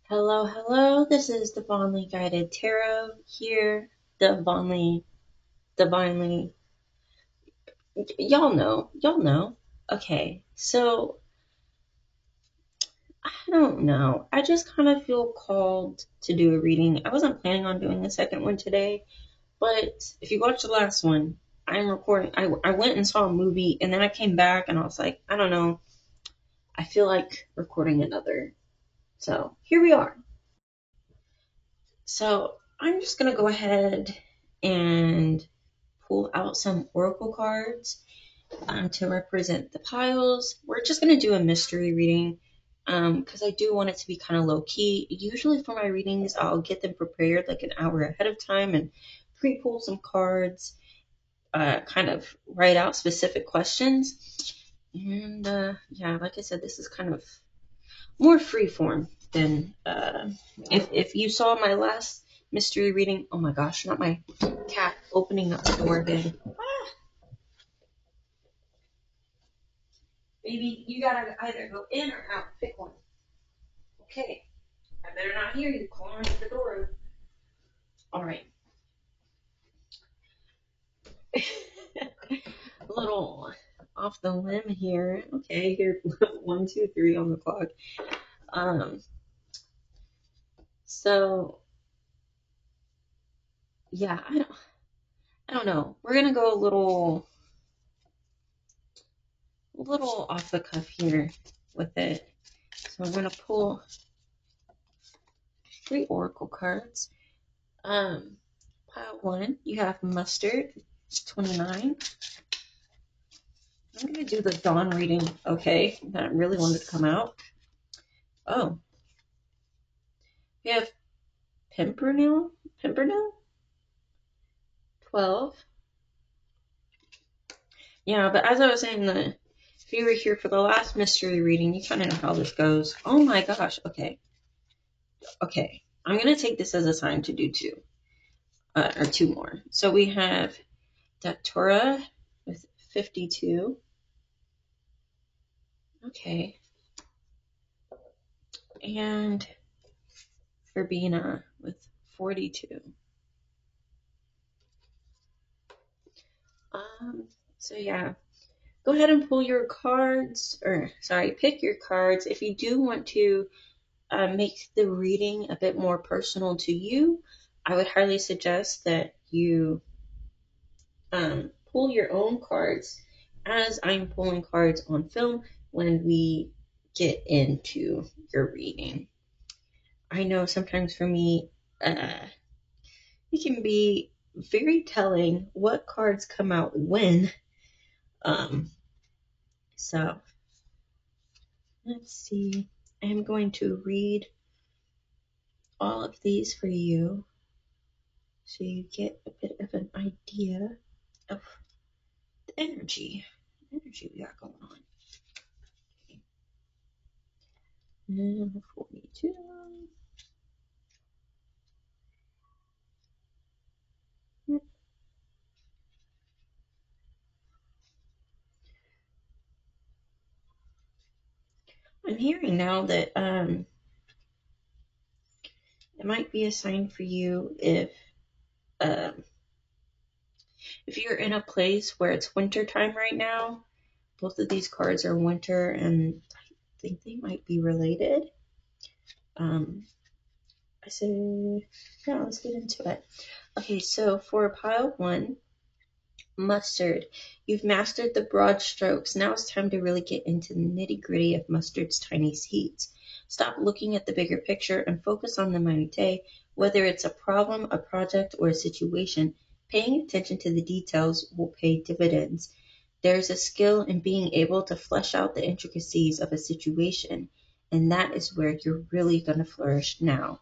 Hello, hello. This is Divinely Guided Tarot here. Divinely. Y'all know. Okay, so I don't know. I just kind of feel called to do a reading. I wasn't planning on doing the second one today, but if you watched the last one, I'm recording. I went and saw a movie, and then I came back, and I was like, I don't know. I feel like recording another. So here we are. So I'm just gonna go ahead and pull out some oracle cards to represent the piles. We're just going to do a mystery reading because I do want it to be kind of low key. Usually for my readings, I'll get them prepared like an hour ahead of time and pre-pull some cards, kind of write out specific questions. And yeah, like I said, this is kind of more free form than if you saw my last mystery reading. Oh my gosh, not my cat opening up the door again. Baby, you gotta either go in or out. Pick one. Okay. I better not hear you clawing at the door. All right. A little off the limb here. Okay, here 1, 2, 3 on the clock. Um. So yeah, I don't know. We're gonna go a little off the cuff here with it. So I'm gonna pull 3 oracle cards. Pile 1, you have mustard, 29. I'm going to do the dawn reading, okay? That really wanted to come out. Oh. We have Pimpernel, 12. Yeah, but as I was saying, if you were here for the last mystery reading, you kind of know how this goes. Oh my gosh, okay. Okay, I'm going to take this as a sign to do 2, or 2 more. So we have Datura with 52. Okay. And Verbena with 42. So yeah, go ahead and pull your cards, pick your cards. If you do want to make the reading a bit more personal to you, I would highly suggest that you pull your own cards as I'm pulling cards on film when we get into your reading. I know sometimes for me, it can be very telling what cards come out when. So let's see. I'm going to read all of these for you so you get a bit of an idea of the energy we got going on. Okay. And 42. I'm hearing now that it might be a sign for you um, if you're in a place where it's winter time right now. Both of these cards are winter, and I think they might be related. I say, yeah, let's get into it. Okay, so for pile 1, mustard. You've mastered the broad strokes. Now it's time to really get into the nitty-gritty of mustard's tiny seeds. Stop looking at the bigger picture and focus on the minutiae. Whether it's a problem, a project, or a situation, paying attention to the details will pay dividends. There's a skill in being able to flesh out the intricacies of a situation, and that is where you're really going to flourish now.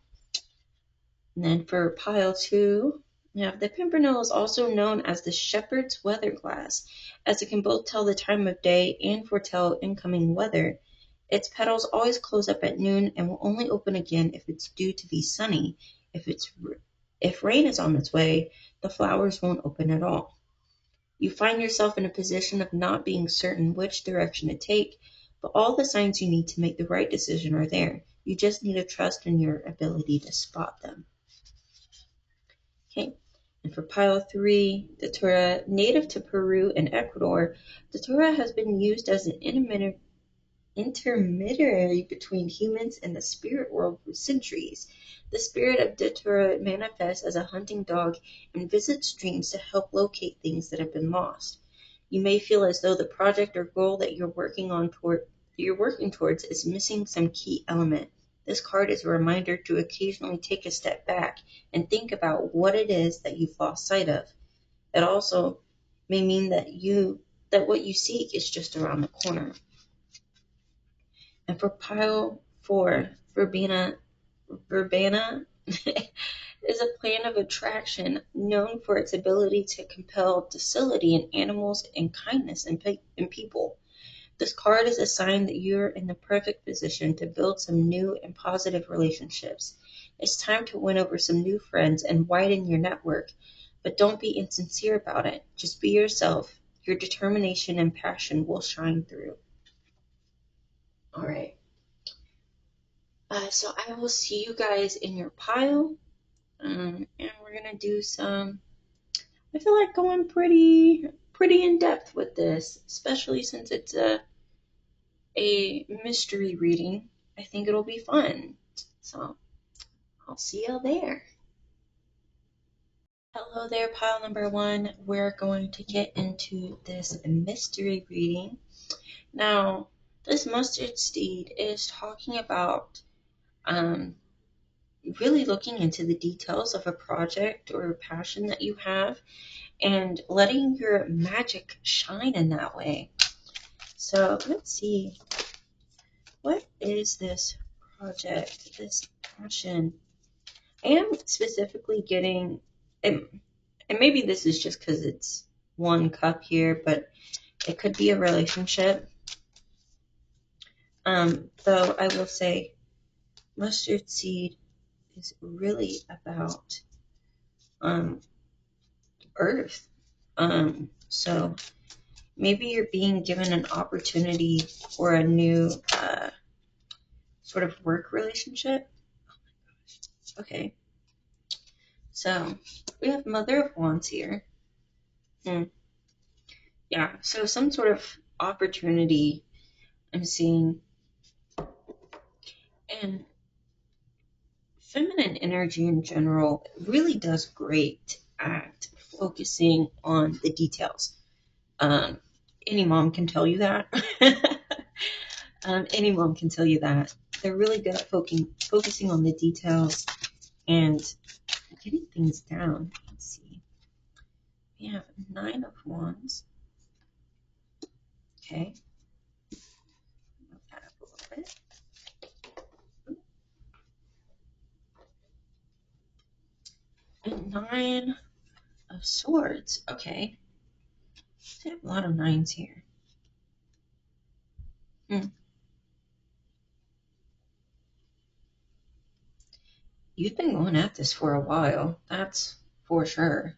And then for pile 2, we have the pimpernel is also known as the shepherd's weather glass, as it can both tell the time of day and foretell incoming weather. Its petals always close up at noon and will only open again if it's due to be sunny. If rain is on its way, the flowers won't open at all. You find yourself in a position of not being certain which direction to take, But all the signs you need to make the right decision are there. You just need to trust in your ability to spot them. Okay. And for pile 3, the Tura, native to Peru and Ecuador, the Tura has been used as an intermediary between humans and the spirit world for centuries. The spirit of Datura manifests as a hunting dog and visits dreams to help locate things that have been lost. You may feel as though the project or goal that you're working towards is missing some key element. This card is a reminder to occasionally take a step back and think about what it is that you've lost sight of. It also may mean that what you seek is just around the corner. And for pile 4, Verbena is a plan of attraction known for its ability to compel docility in animals and kindness in people. This card is a sign that you're in the perfect position to build some new and positive relationships. It's time to win over some new friends and widen your network, but don't be insincere about it. Just be yourself. Your determination and passion will shine through. All right. So I will see you guys in your pile, and we're gonna do some. I feel like going pretty in depth with this, especially since it's a mystery reading. I think it'll be fun. So I'll see you there. Hello there, pile number 1. We're going to get into this mystery reading. Now, this mustard seed is talking about really looking into the details of a project or a passion that you have and letting your magic shine in that way. So let's see. What is this project, this passion? I am specifically getting, and maybe this is just because it's one cup here, but it could be a relationship. Though I will say mustard seed is really about earth. So maybe you're being given an opportunity for a new sort of work relationship. Okay. So we have Mother of Wands here. Yeah, so some sort of opportunity I'm seeing. And feminine energy in general really does great at focusing on the details. Any mom can tell you that. Any mom can tell you that. They're really good at focusing on the details and getting things down. Let's see. We have 9 of Wands. Okay. Move that up a little bit. And 9 of Swords. Okay. I have a lot of 9s here. You've been going at this for a while. That's for sure.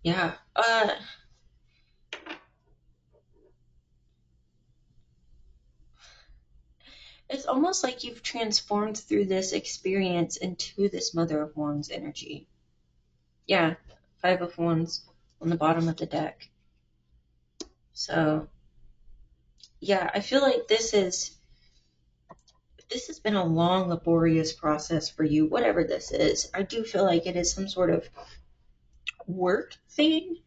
Yeah. It's almost like you've transformed through this experience into this Mother of Wands energy. Yeah, 5 of Wands on the bottom of the deck. So, yeah, I feel like this has been a long, laborious process for you, whatever this is. I do feel like it is some sort of work thing,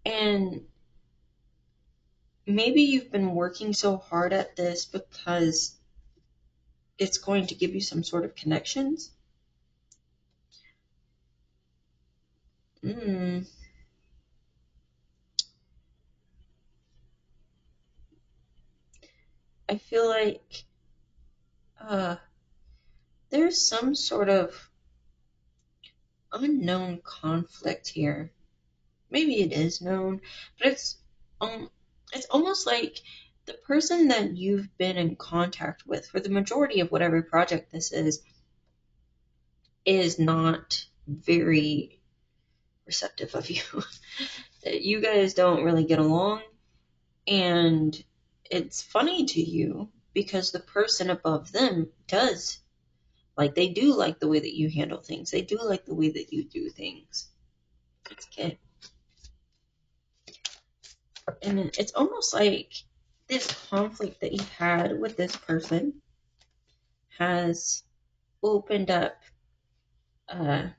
and maybe you've been working so hard at this because it's going to give you some sort of connections. I feel like there's some sort of unknown conflict here. Maybe it is known, but it's almost like the person that you've been in contact with for the majority of whatever project this is not very receptive of you. you guys don't really get along, and it's funny to you because the person above them does. Like, they do like the way that you handle things. They do like the way that you do things. It's okay. And it's almost like this conflict that you've had with this person has opened up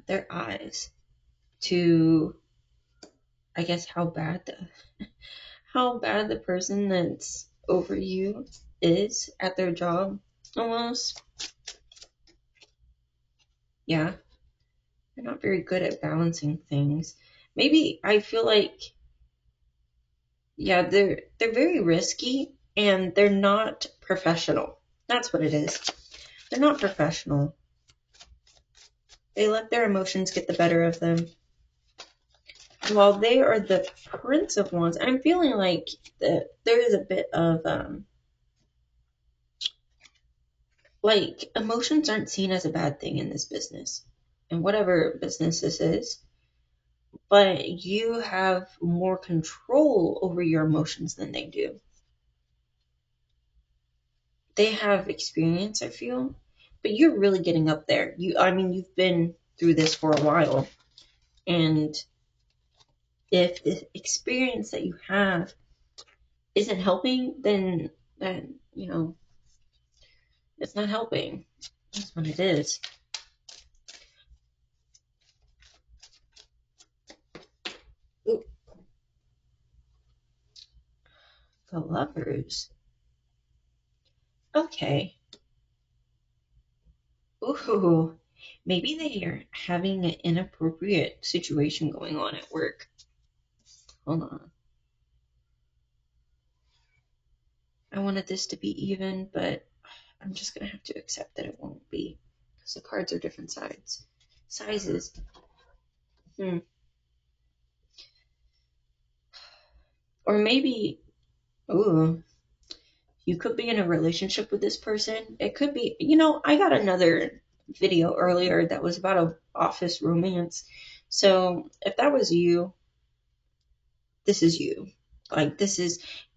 their eyes to, I guess, how bad the person that's over you is at their job, almost. Yeah, they're not very good at balancing things. Maybe I feel like, yeah, they're very risky and they're not professional. That's what it is. They're not professional. They let their emotions get the better of them. While they are the Prince of Wands, I'm feeling like there is a bit of like, emotions aren't seen as a bad thing in this business, and whatever business this is, but you have more control over your emotions than they do. They have experience, I feel, but you're really getting up there. You've been through this for a while, and if the experience that you have isn't helping, then it's not helping. That's what it is. Ooh. The Lovers. Okay. Ooh. Maybe they are having an inappropriate situation going on at work. Hold on. I wanted this to be even, but I'm just going to have to accept that it won't be. Because the cards are different sizes. Or maybe, ooh, you could be in a relationship with this person. It could be, I got another video earlier that was about an office romance. So if that was you, this is you. Like,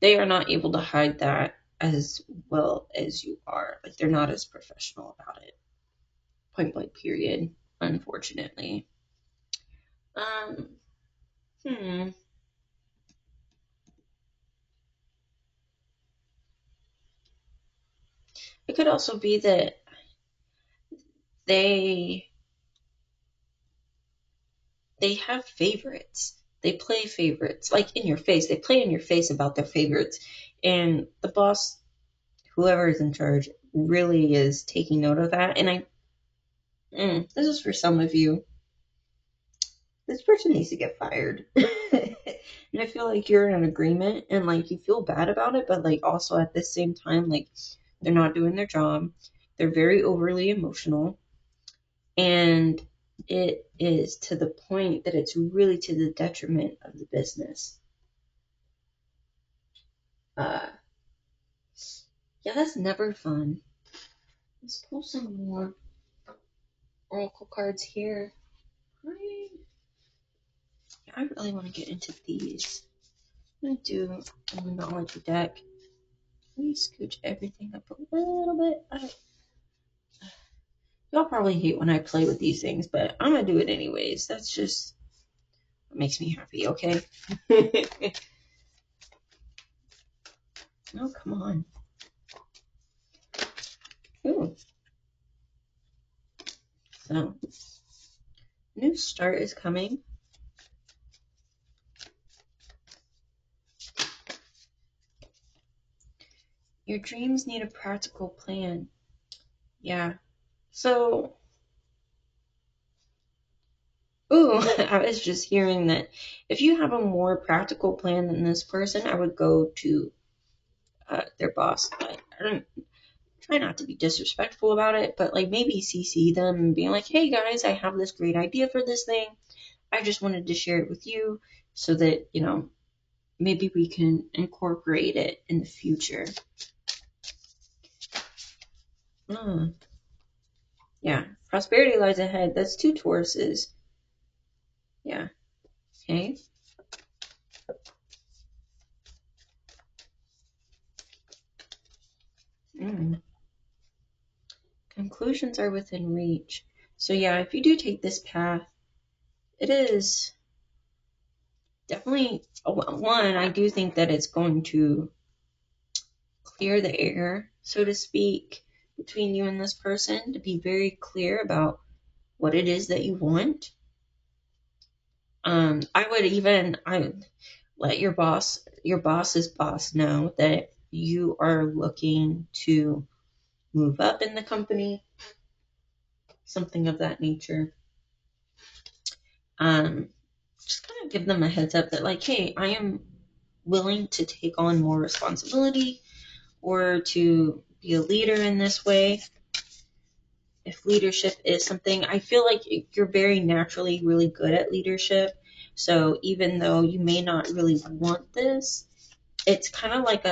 they are not able to hide that as well as you are. Like, they're not as professional about it. Point blank, period. Unfortunately. Um, hmm. It could also be that they have favorites. They play favorites, like in your face. They play in your face about their favorites. And the boss, whoever is in charge, really is taking note of that. And this is for some of you. This person needs to get fired. And I feel like you're in an agreement and like you feel bad about it, but like also at the same time, like they're not doing their job. They're very overly emotional. And it is to the point that it's really to the detriment of the business. Yeah, that's never fun. Let's pull some more oracle cards here. I really want to get into these. I'm going to do a Moonology deck. Let me scooch everything up a little bit. Y'all probably hate when I play with these things, but I'm going to do it anyways. That's just what makes me happy, okay? Oh, come on. Ooh. So, new start is coming. Your dreams need a practical plan. Yeah. So, I was just hearing that if you have a more practical plan than this person, I would go to their boss. I don't try not to be disrespectful about it, but like maybe CC them and being like, hey guys, I have this great idea for this thing. I just wanted to share it with you so that, maybe we can incorporate it in the future. Yeah, prosperity lies ahead. That's 2 Tauruses. Yeah. Okay. conclusions are within reach. So yeah, if you do take this path, it is definitely, one, I do think that it's going to clear the air, so to speak, between you and this person, to be very clear about what it is that you want. I would let your boss's boss know that you are looking to move up in the company, something of that nature. Just kind of give them a heads up that, like, hey, I am willing to take on more responsibility or to be a leader in this way. If leadership is something, I feel like you're very naturally really good at leadership. So even though you may not really want this, it's kind of like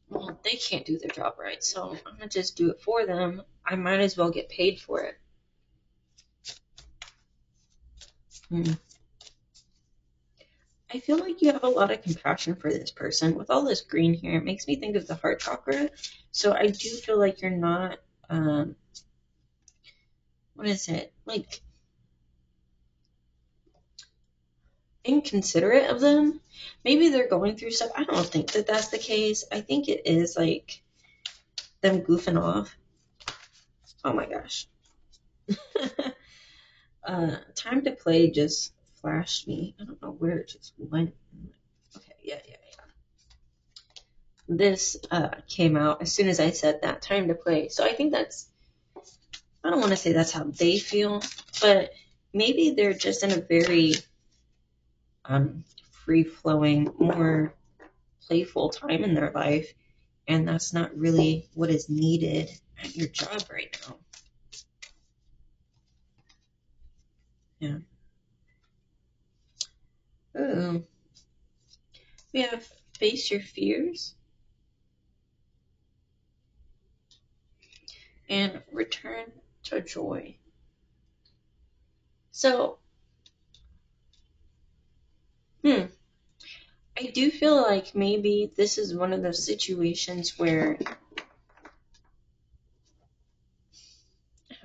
well, they can't do their job right, so I'm going to just do it for them. I might as well get paid for it. I feel like you have a lot of compassion for this person. With all this green here, it makes me think of the heart chakra. So I do feel like you're not, what is it? Like, inconsiderate of them. Maybe they're going through stuff. I don't think that that's the case. I think it is like them goofing off. Oh my gosh. Time to play just flashed me. I don't know where it just went. Okay, yeah. This came out as soon as I said that, time to play. So I think that's, I don't want to say that's how they feel, but maybe they're just in a very free-flowing, more playful time in their life, and that's not really what is needed at your job right now. Yeah. Ooh. We have face your fears and return to joy. So, I do feel like maybe this is one of those situations where,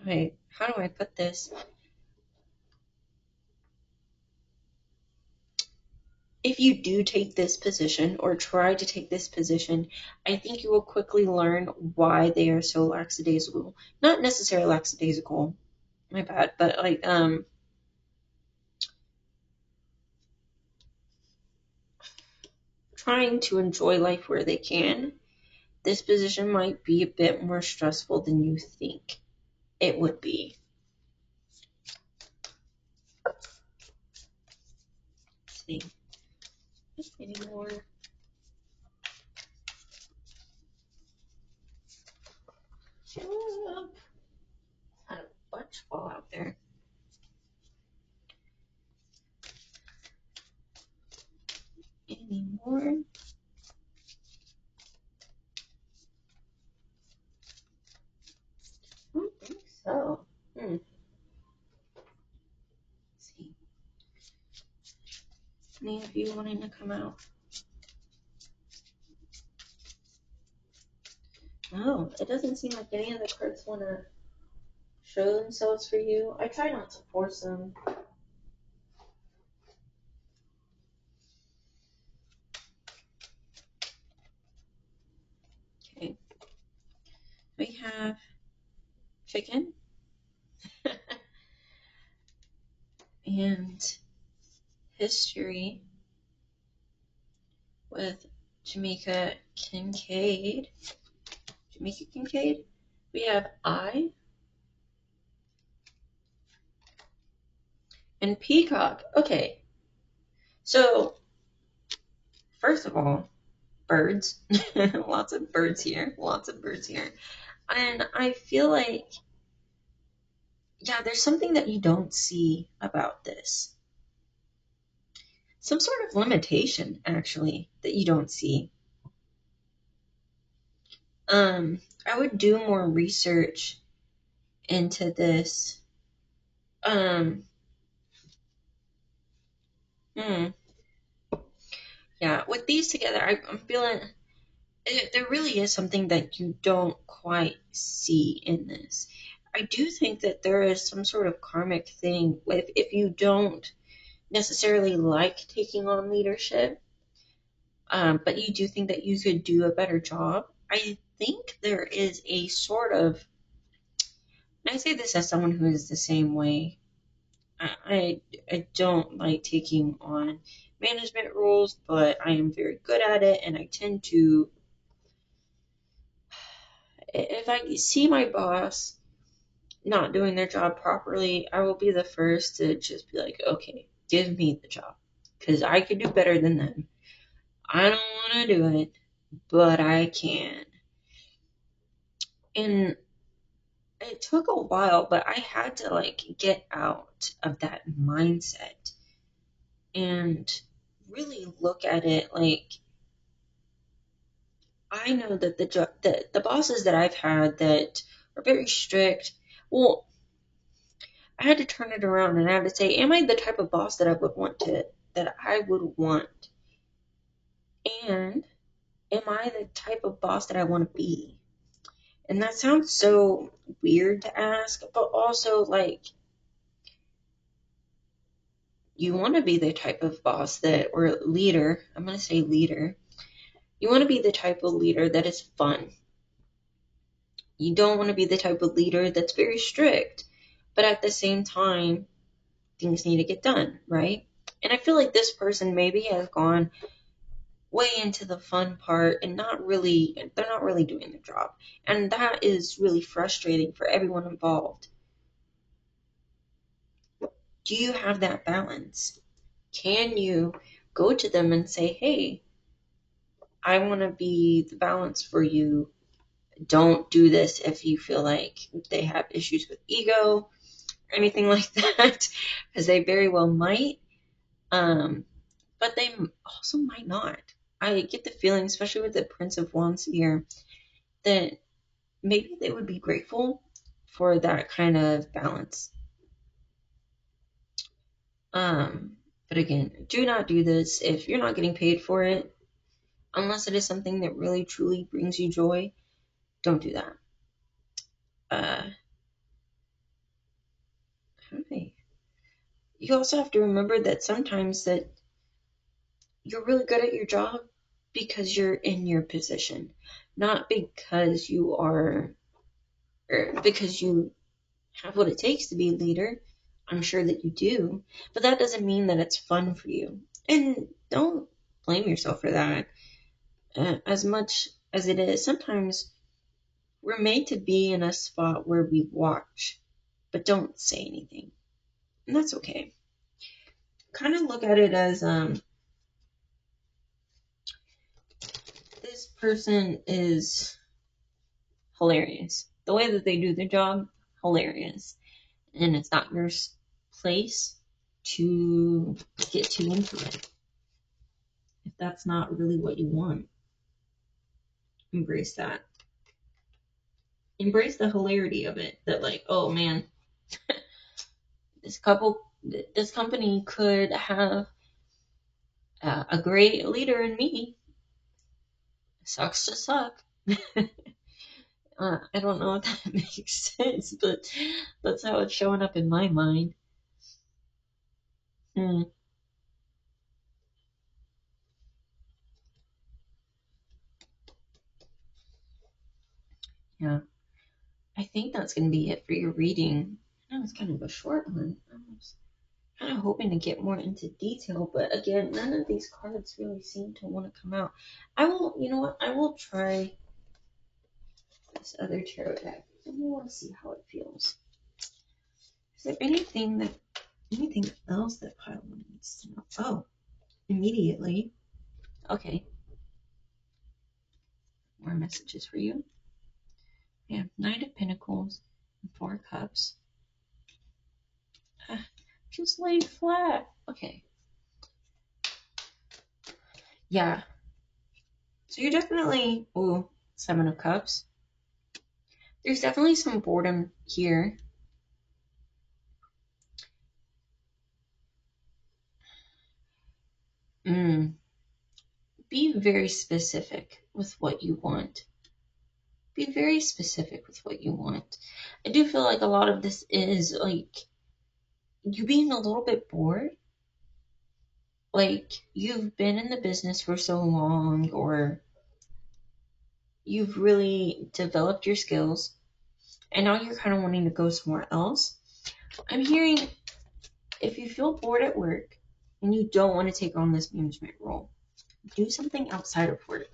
how do I put this? If you do take this position or try to take this position, I think you will quickly learn why they are so lackadaisical. Not necessarily lackadaisical, my bad, but like trying to enjoy life where they can. This position might be a bit more stressful than you think it would be. Let's see. Any more? Had a bunch fall out there. Any more? I don't think so. Let's see. Any of you wanting to come out? No, it doesn't seem like any of the cards want to show themselves for you. I try not to force them. Okay. We have chicken and history with Jamaica Kincaid. Jamaica Kincaid. We have I and Peacock. Okay. So, first of all, birds. Lots of birds here. Lots of birds here. And I feel like, yeah, there's something that you don't see about this. Some sort of limitation, actually, that you don't see. I would do more research into this. Yeah, with these together, I'm feeling there really is something that you don't quite see in this. I do think that there is some sort of karmic thing if you don't necessarily like taking on leadership, but you do think that you could do a better job. I think there is a sort of, and I say this as someone who is the same way. I don't like taking on management roles, but I am very good at it, and I tend to, if I see my boss not doing their job properly, I will be the first to just be like, okay, give me the job, because I could do better than them. I don't want to do it, but I can. And it took a while, but I had to like get out of that mindset and really look at it like, I know that the bosses that I've had that are very strict, well, I had to turn it around and I had to say, am I the type of boss that I would want? And am I the type of boss that I want to be? And that sounds so weird to ask, but also like, you want to be the type of boss that, or leader, I'm going to say leader. You want to be the type of leader that is fun. You don't want to be the type of leader that's very strict, but at the same time, things need to get done, right? And I feel like this person maybe has gone way into the fun part and they're not really doing their job. And that is really frustrating for everyone involved. Do you have that balance? Can you go to them and say, hey, I want to be the balance for you. Don't do this if you feel like they have issues with ego or anything like that, because they very well might. But they also might not. I get the feeling, especially with the Prince of Wands here, that maybe they would be grateful for that kind of balance. But again, do not do this if you're not getting paid for it, unless it is something that really truly brings you joy. Don't do that. Okay. You also have to remember that sometimes that you're really good at your job because you're in your position, not because you are, or because you have what it takes to be a leader. I'm sure that you do, but that doesn't mean that it's fun for you. And don't blame yourself for that. As much as it is, sometimes we're made to be in a spot where we watch, but don't say anything. And that's okay. Kind of look at it as this person is hilarious. The way that they do their job, hilarious. And it's not your place to get too into it. If that's not really what you want, embrace that. Embrace the hilarity of it. That like, oh man, this company could have a great leader in me. Sucks to suck. I don't know if that makes sense, but that's how it's showing up in my mind. Hmm. Yeah. I think that's going to be it for your reading. I know it's kind of a short one. I was kind of hoping to get more into detail, but again, none of these cards really seem to want to come out. You know what? I will try this other tarot deck. I want to see how it feels. Is there anything else that Pile needs to know? Oh, immediately. Okay. More messages for you. We have Knight of Pentacles and Four Cups. Just lay flat. Okay. Yeah. So you're definitely, Seven of Cups. There's definitely some boredom here. be very specific with what you want. Be very specific with what you want. I do feel like a lot of this is like you being a little bit bored. Like you've been in the business for so long, or you've really developed your skills, and now you're kind of wanting to go somewhere else. I'm hearing if you feel bored at work and you don't want to take on this management role, do something outside of work.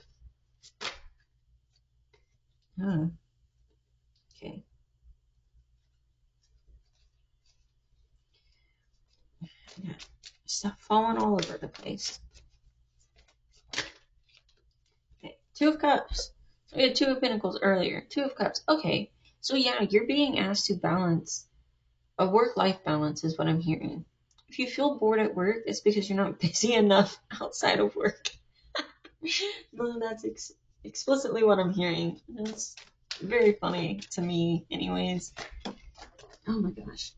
Okay. Yeah. Stuff falling all over the place. Okay. Two of Cups. We had Two of Pentacles earlier. Two of Cups. Okay. So yeah, you're being asked to balance a work-life balance is what I'm hearing. If you feel bored at work, it's because you're not busy enough outside of work. No, that's explicitly what I'm hearing. That's very funny to me, anyways. Oh my gosh.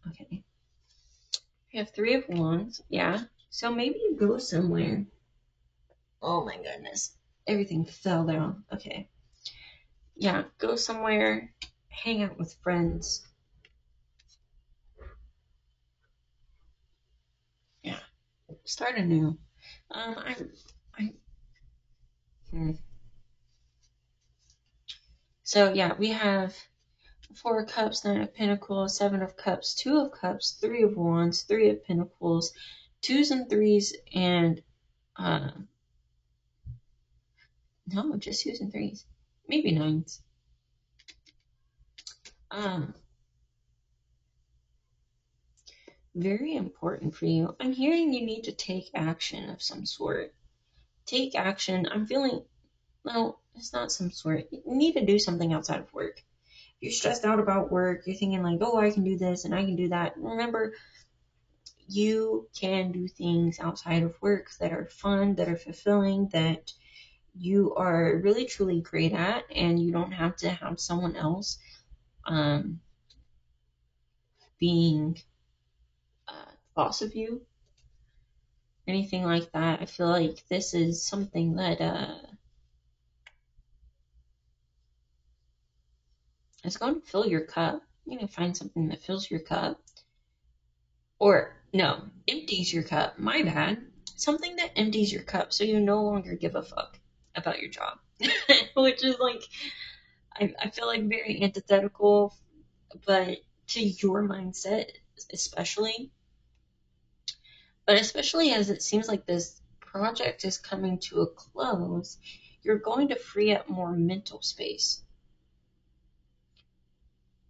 Okay. We have Three of Wands. Yeah. So maybe you go somewhere. Oh my goodness. Everything fell down. Okay. Yeah. Go somewhere. Hang out with friends. Yeah. Start anew. I. So yeah, we have Four of Cups, Nine of Pentacles, Seven of Cups, Two of Cups, Three of Wands, Three of Pentacles, twos and threes, and no, just twos and threes, maybe nines. Very important for you. I'm hearing you need to take action of some sort. Take action. I'm feeling, well, it's not some sort. You need to do something outside of work. You're stressed out about work. You're thinking like, oh, I can do this and I can do that. Remember, you can do things outside of work that are fun, that are fulfilling, that you are really truly great at, and you don't have to have someone else being boss of you, anything like that. I feel like this is something that is going to fill your cup. You're going to find something that fills your cup. Or, no, empties your cup. My bad. Something that empties your cup so you no longer give a fuck about your job. Which is like, I feel like very antithetical, but to your mindset, especially. But especially as it seems like this project is coming to a close, you're going to free up more mental space.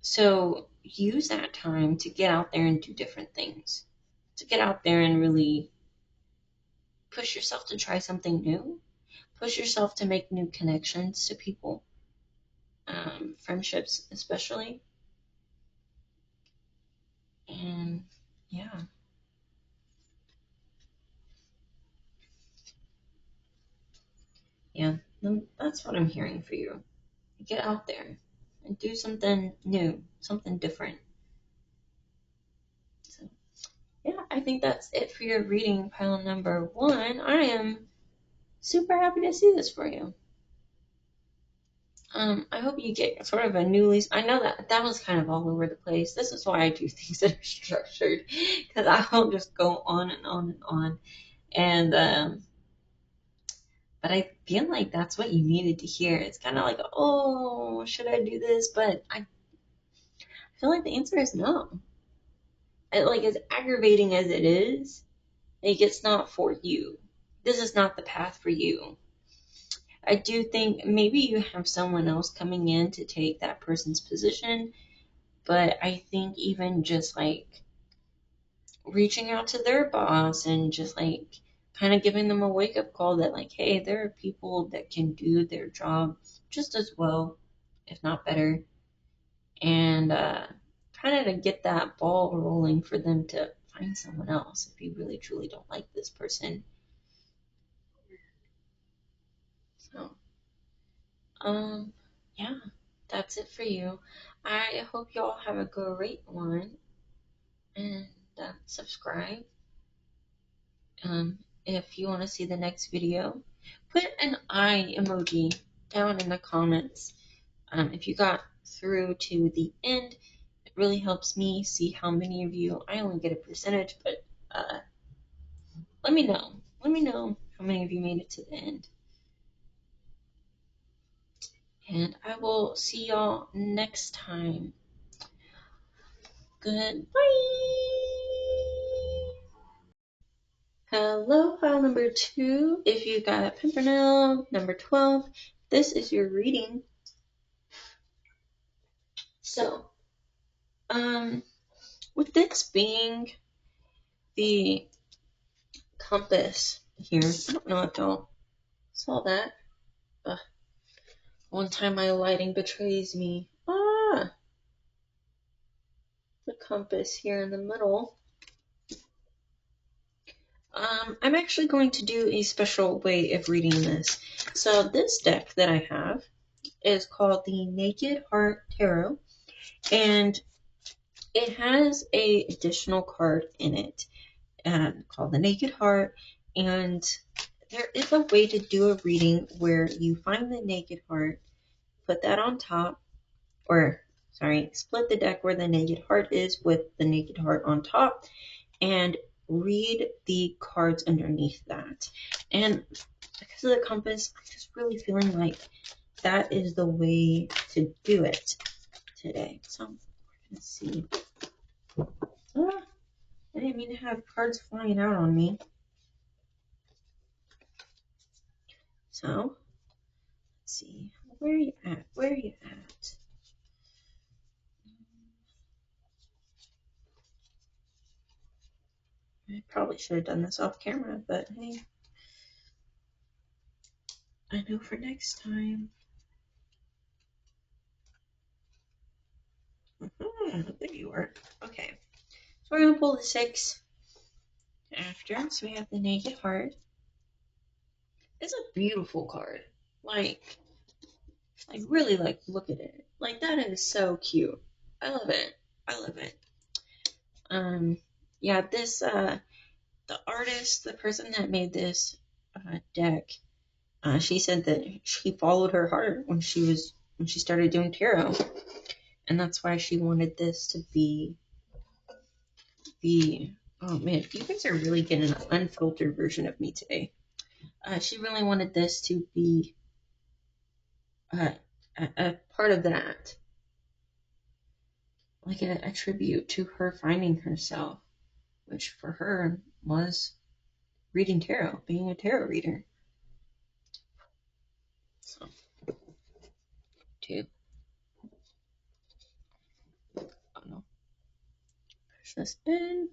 So use that time to get out there and do different things. To get out there and really push yourself to try something new. Push yourself to make new connections to people. Friendships especially. And yeah. Yeah, that's what I'm hearing for you. Get out there and do something new, something different. So, yeah, I think that's it for your reading pile number 1. I am super happy to see this for you. I hope you get sort of a new lease. I know that was kind of all over the place. This is why I do things that are structured, because I will just go on and on and on. And but I feel like that's what you needed to hear. It's kind of like, oh, should I do this? But I feel like the answer is no. And like as aggravating as it is, like it's not for you. This is not the path for you. I do think maybe you have someone else coming in to take that person's position, but I think even just like reaching out to their boss and just like kind of giving them a wake up call that like, hey, there are people that can do their job just as well, if not better, and kind of to get that ball rolling for them to find someone else if you really truly don't like this person. So, yeah, that's it for you. I hope y'all have a great one, and subscribe, If you want to see the next video, put an eye emoji down in the comments. If you got through to the end, it really helps me see how many of you. I only get a percentage, but let me know. Let me know how many of you made it to the end. And I will see y'all next time. Goodbye. Hello, file number 2. If you got Pimpernel, number 12, this is your reading. So, with this being the compass here, I don't know if y'all saw that. One time my lighting betrays me. The compass here in the middle. I'm actually going to do a special way of reading this. So this deck that I have is called the Naked Heart Tarot, and it has a additional card in it called the Naked Heart, and there is a way to do a reading where you find the Naked Heart, put that on top, split the deck where the Naked Heart is with the Naked Heart on top, and read the cards underneath that. And because of the compass, I'm just really feeling like that is the way to do it today. So we're gonna see. I didn't mean to have cards flying out on me. So let's see. Where are you at? Where are you at? I probably should have done this off camera, but hey, I know for next time. There you are. Okay. So we're going to pull the 6 after. So we have the Naked Heart. It's a beautiful card. Like, I really look at it. Like, that is so cute. I love it. I love it. Yeah, this, the artist, the person that made this deck, she said that she followed her heart when she started doing tarot. And that's why she wanted this to be oh man, you guys are really getting an unfiltered version of me today. She really wanted this to be a part of that. Like a tribute to her finding herself, which for her was reading tarot, being a tarot reader. So, 2. Oh no. Push this in.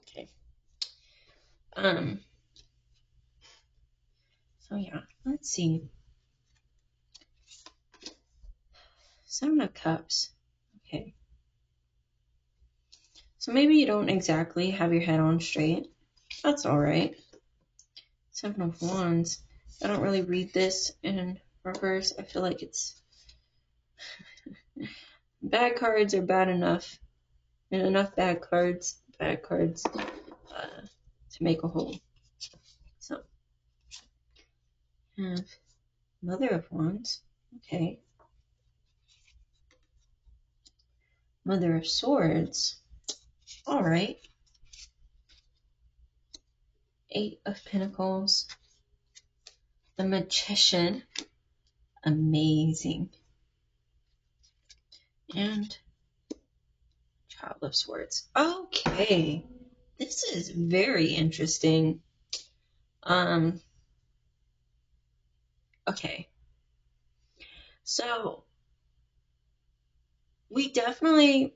Okay. So yeah, let's see. 7 of Cups. Okay. So maybe you don't exactly have your head on straight. That's alright. 7 of Wands. I don't really read this in reverse. I feel like it's bad cards are bad enough. And enough bad cards to make a whole. So, have Mother of Wands. Okay. Mother of Swords. Alright. 8 of Pentacles. The Magician. Amazing. And Child of Swords. Okay. This is very interesting. Okay. So, we definitely,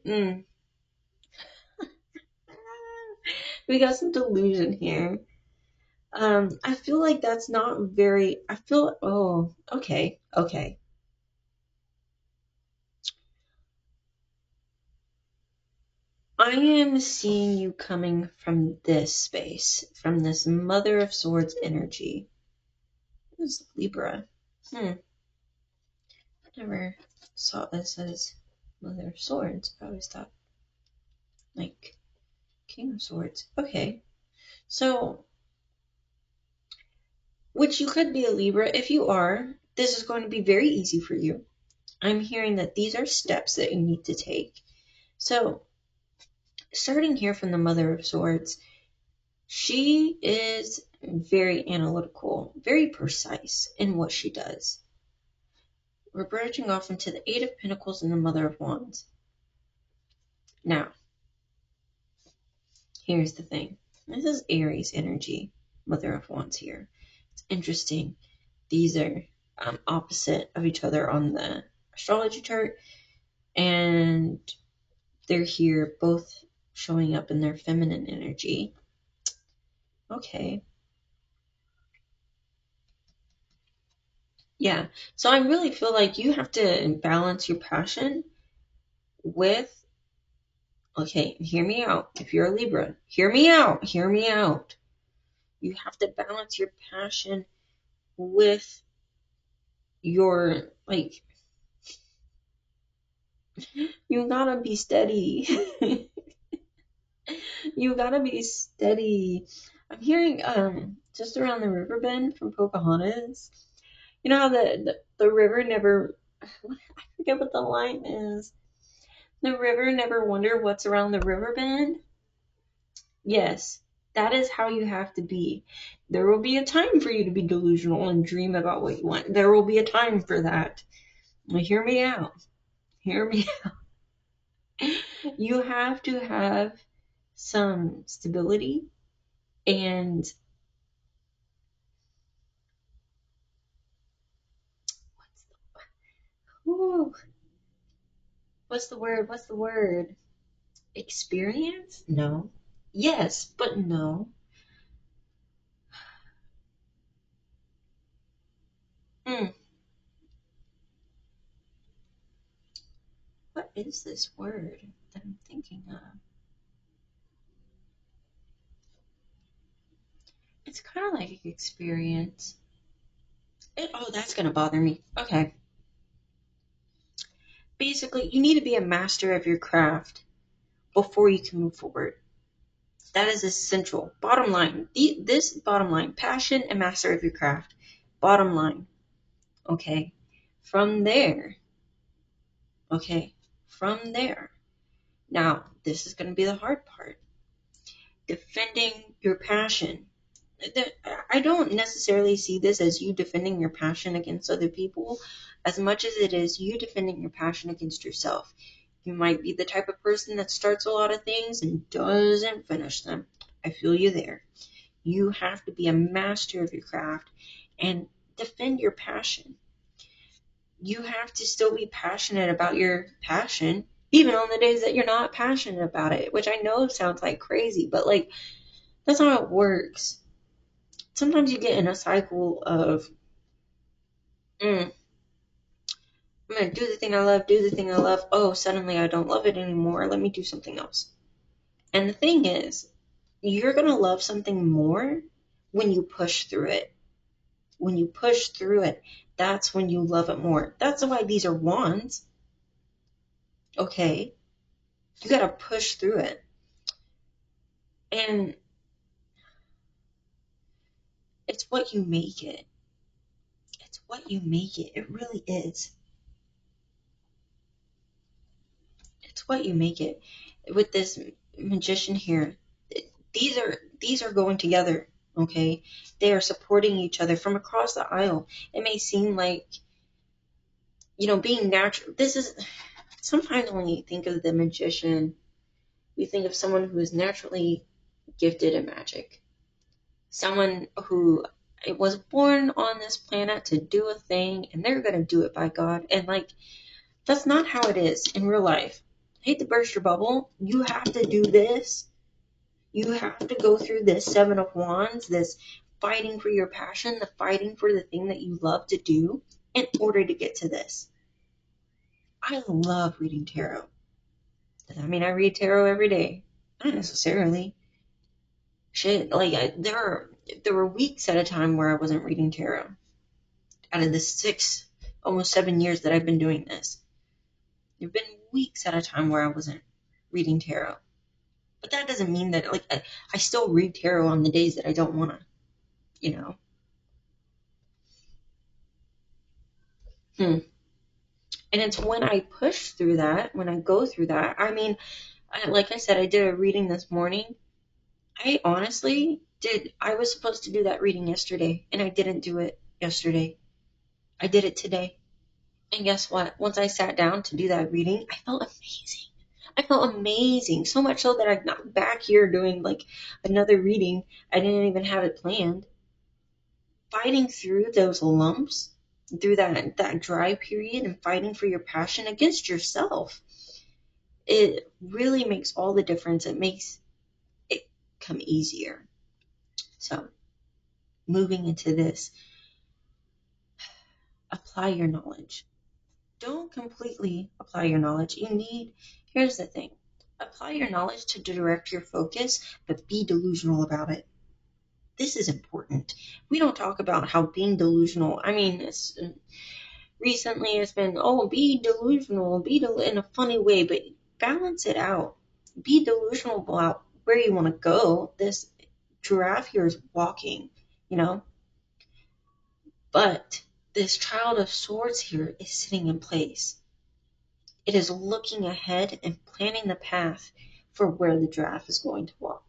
we got some delusion here. I feel like that's not very, oh, okay. I am seeing you coming from this space, from this Mother of Swords energy. What is Libra? I never saw this as Mother of Swords. I always thought, like, King of Swords. Okay. So, which you could be a Libra. If you are, this is going to be very easy for you. I'm hearing that these are steps that you need to take. So, starting here from the Mother of Swords, she is very analytical, very precise in what she does. We're branching off into the Eight of Pentacles and the Mother of Wands. Now, here's the thing. This is Aries energy, Mother of Wands here. It's interesting. These are opposite of each other on the astrology chart, and they're here both showing up in their feminine energy. Okay. Yeah. So I really feel like you have to balance your passion with, okay, hear me out. If you're a Libra, hear me out. Hear me out. You have to balance your passion with your, like, you gotta be steady. You gotta be steady. I'm hearing just around the river bend from Pocahontas. You know how the river never, I forget what the line is. The river never wonder what's around the river bend. Yes, that is how you have to be. There will be a time for you to be delusional and dream about what you want. There will be a time for that. Now, hear me out. Hear me out. You have to have some stability and ooh, what's the word? What's the word? Experience? No. Yes, but no. Mm. What is this word that I'm thinking of? It's kind of like an experience. Oh, that's going to bother me. Okay. Basically, you need to be a master of your craft before you can move forward. That is essential. Bottom line. This bottom line. Passion and master of your craft. Bottom line. Okay. From there. Okay. From there. Now, this is going to be the hard part. Defending your passion. I don't necessarily see this as you defending your passion against other people as much as it is you defending your passion against yourself. You might be the type of person that starts a lot of things and doesn't finish them. I feel you there. You have to be a master of your craft and defend your passion. You have to still be passionate about your passion, even on the days that you're not passionate about it, which I know sounds like crazy, but like, that's not how it works. Sometimes you get in a cycle of, I'm going to do the thing I love, do the thing I love. Oh, suddenly I don't love it anymore. Let me do something else. And the thing is, you're going to love something more when you push through it. When you push through it, that's when you love it more. That's why these are wands. Okay? You got to push through it. And it's what you make it. It's what you make it. It really is. It's what you make it. With this magician here, these are going together, okay? They are supporting each other from across the aisle. It may seem like, being natural. This is sometimes when you think of the magician, you think of someone who is naturally gifted in magic. Someone who was born on this planet to do a thing, and they're going to do it by God. And like, that's not how it is in real life. I hate to burst your bubble. You have to do this. You have to go through this Seven of Wands, this fighting for your passion, the fighting for the thing that you love to do in order to get to this. I love reading tarot. I mean, I read tarot every day. Not necessarily. Shit, like, there were weeks at a time where I wasn't reading tarot. Out of the almost 7 years that I've been doing this. There have been weeks at a time where I wasn't reading tarot. But that doesn't mean that, like, I still read tarot on the days that I don't want to, you know. And it's when I push through that, when I go through that. I mean, like I said, I did a reading this morning. I honestly did. I was supposed to do that reading yesterday, and I didn't do it yesterday. I did it today. And guess what? Once I sat down to do that reading, I felt amazing. I felt amazing. So much so that I'm not back here doing like another reading. I didn't even have it planned. Fighting through those lumps, through that dry period, and fighting for your passion against yourself, it really makes all the difference. It makes it come easier. So, moving into this, apply your knowledge. Don't completely apply your knowledge. Here's the thing. Apply your knowledge to direct your focus, but be delusional about it. This is important. We don't talk about how being delusional, I mean, recently it's been, oh, be delusional, in a funny way, but balance it out. Be delusional about where you want to go. This giraffe here is walking, you know, but this child of swords here is sitting in place. It is looking ahead and planning the path for where the giraffe is going to walk.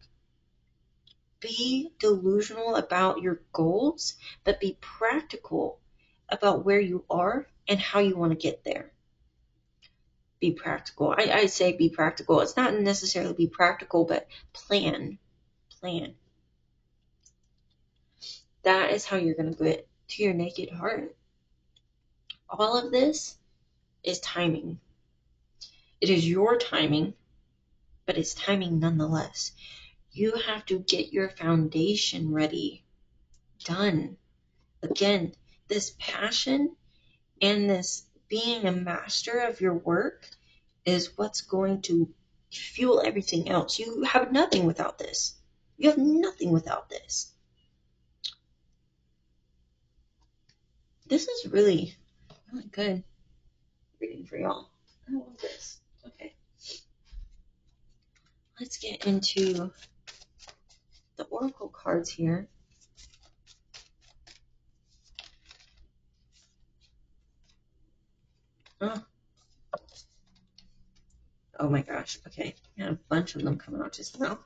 Be delusional about your goals, but be practical about where you are and how you want to get there. Be practical. I say be practical. It's not necessarily be practical, but plan. That is how you're going to get to your naked heart. All of this is timing. It is your timing, but it's timing nonetheless. You have to get your foundation ready, done. Again, this passion and this being a master of your work is what's going to fuel everything else. You have nothing without this. You have nothing without this. This is really, really good reading for y'all. I love this. Okay. Let's get into the oracle cards here. Oh my gosh. Okay. I had a bunch of them coming out just now.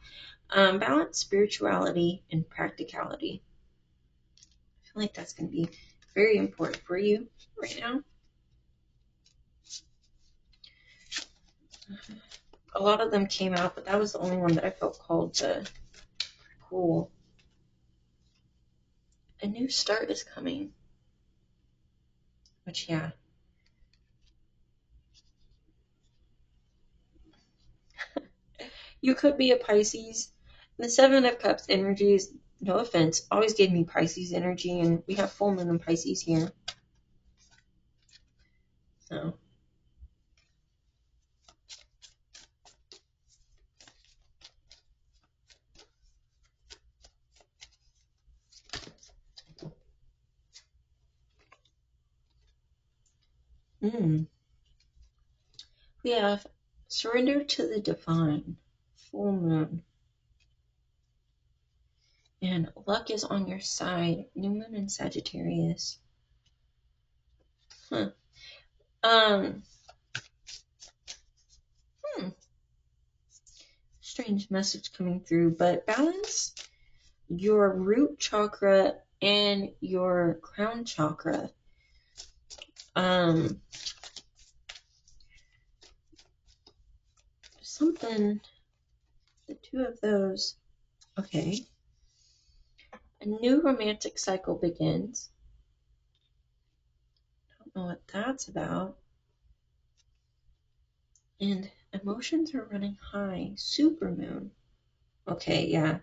Balance, spirituality, and practicality. I feel like that's going to be very important for you right now. A lot of them came out, but that was the only one that I felt called to pull. A new start is coming. Which, yeah. You could be a Pisces. The Seven of Cups energies, no offense, always gave me Pisces energy, and we have full moon in Pisces here. So. We have surrender to the divine, full moon. And luck is on your side, new moon in Sagittarius. Strange message coming through, but balance your root chakra and your crown chakra. Something, the two of those. Okay. A new romantic cycle begins. Don't know what that's about. And emotions are running high. Supermoon. Okay, yeah.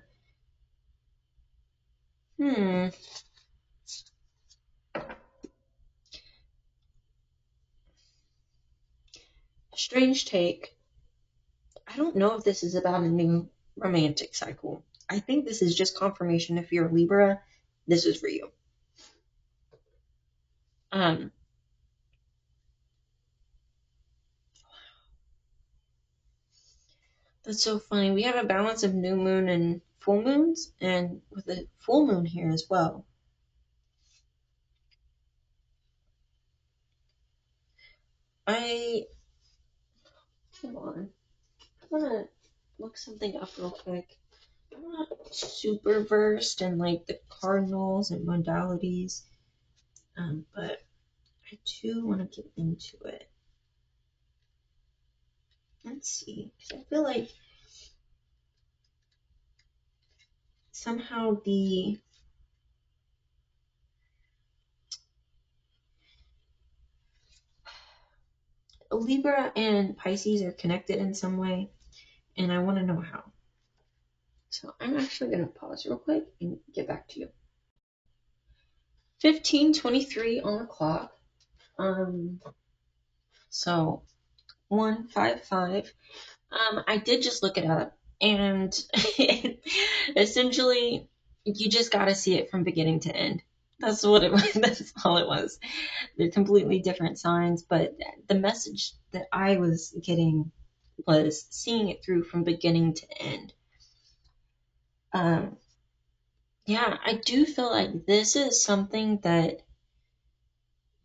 Strange take. I don't know if this is about a new romantic cycle. I think this is just confirmation. If you're a Libra, this is for you. That's so funny. We have a balance of new moon and full moons, and with a full moon here as well. Hold on. I'm gonna look something up real quick. I'm not super versed in like the cardinals and modalities, but I do want to get into it. Let's see, because I feel like somehow the Libra and Pisces are connected in some way, and I want to know how. So I'm actually going to pause real quick and get back to you. 15:23 on the clock. So 155. I did just look it up, and essentially, you just got to see it from beginning to end. That's what it was. That's all it was. They're completely different signs, but the message that I was getting was seeing it through from beginning to end. Yeah, I do feel like this is something that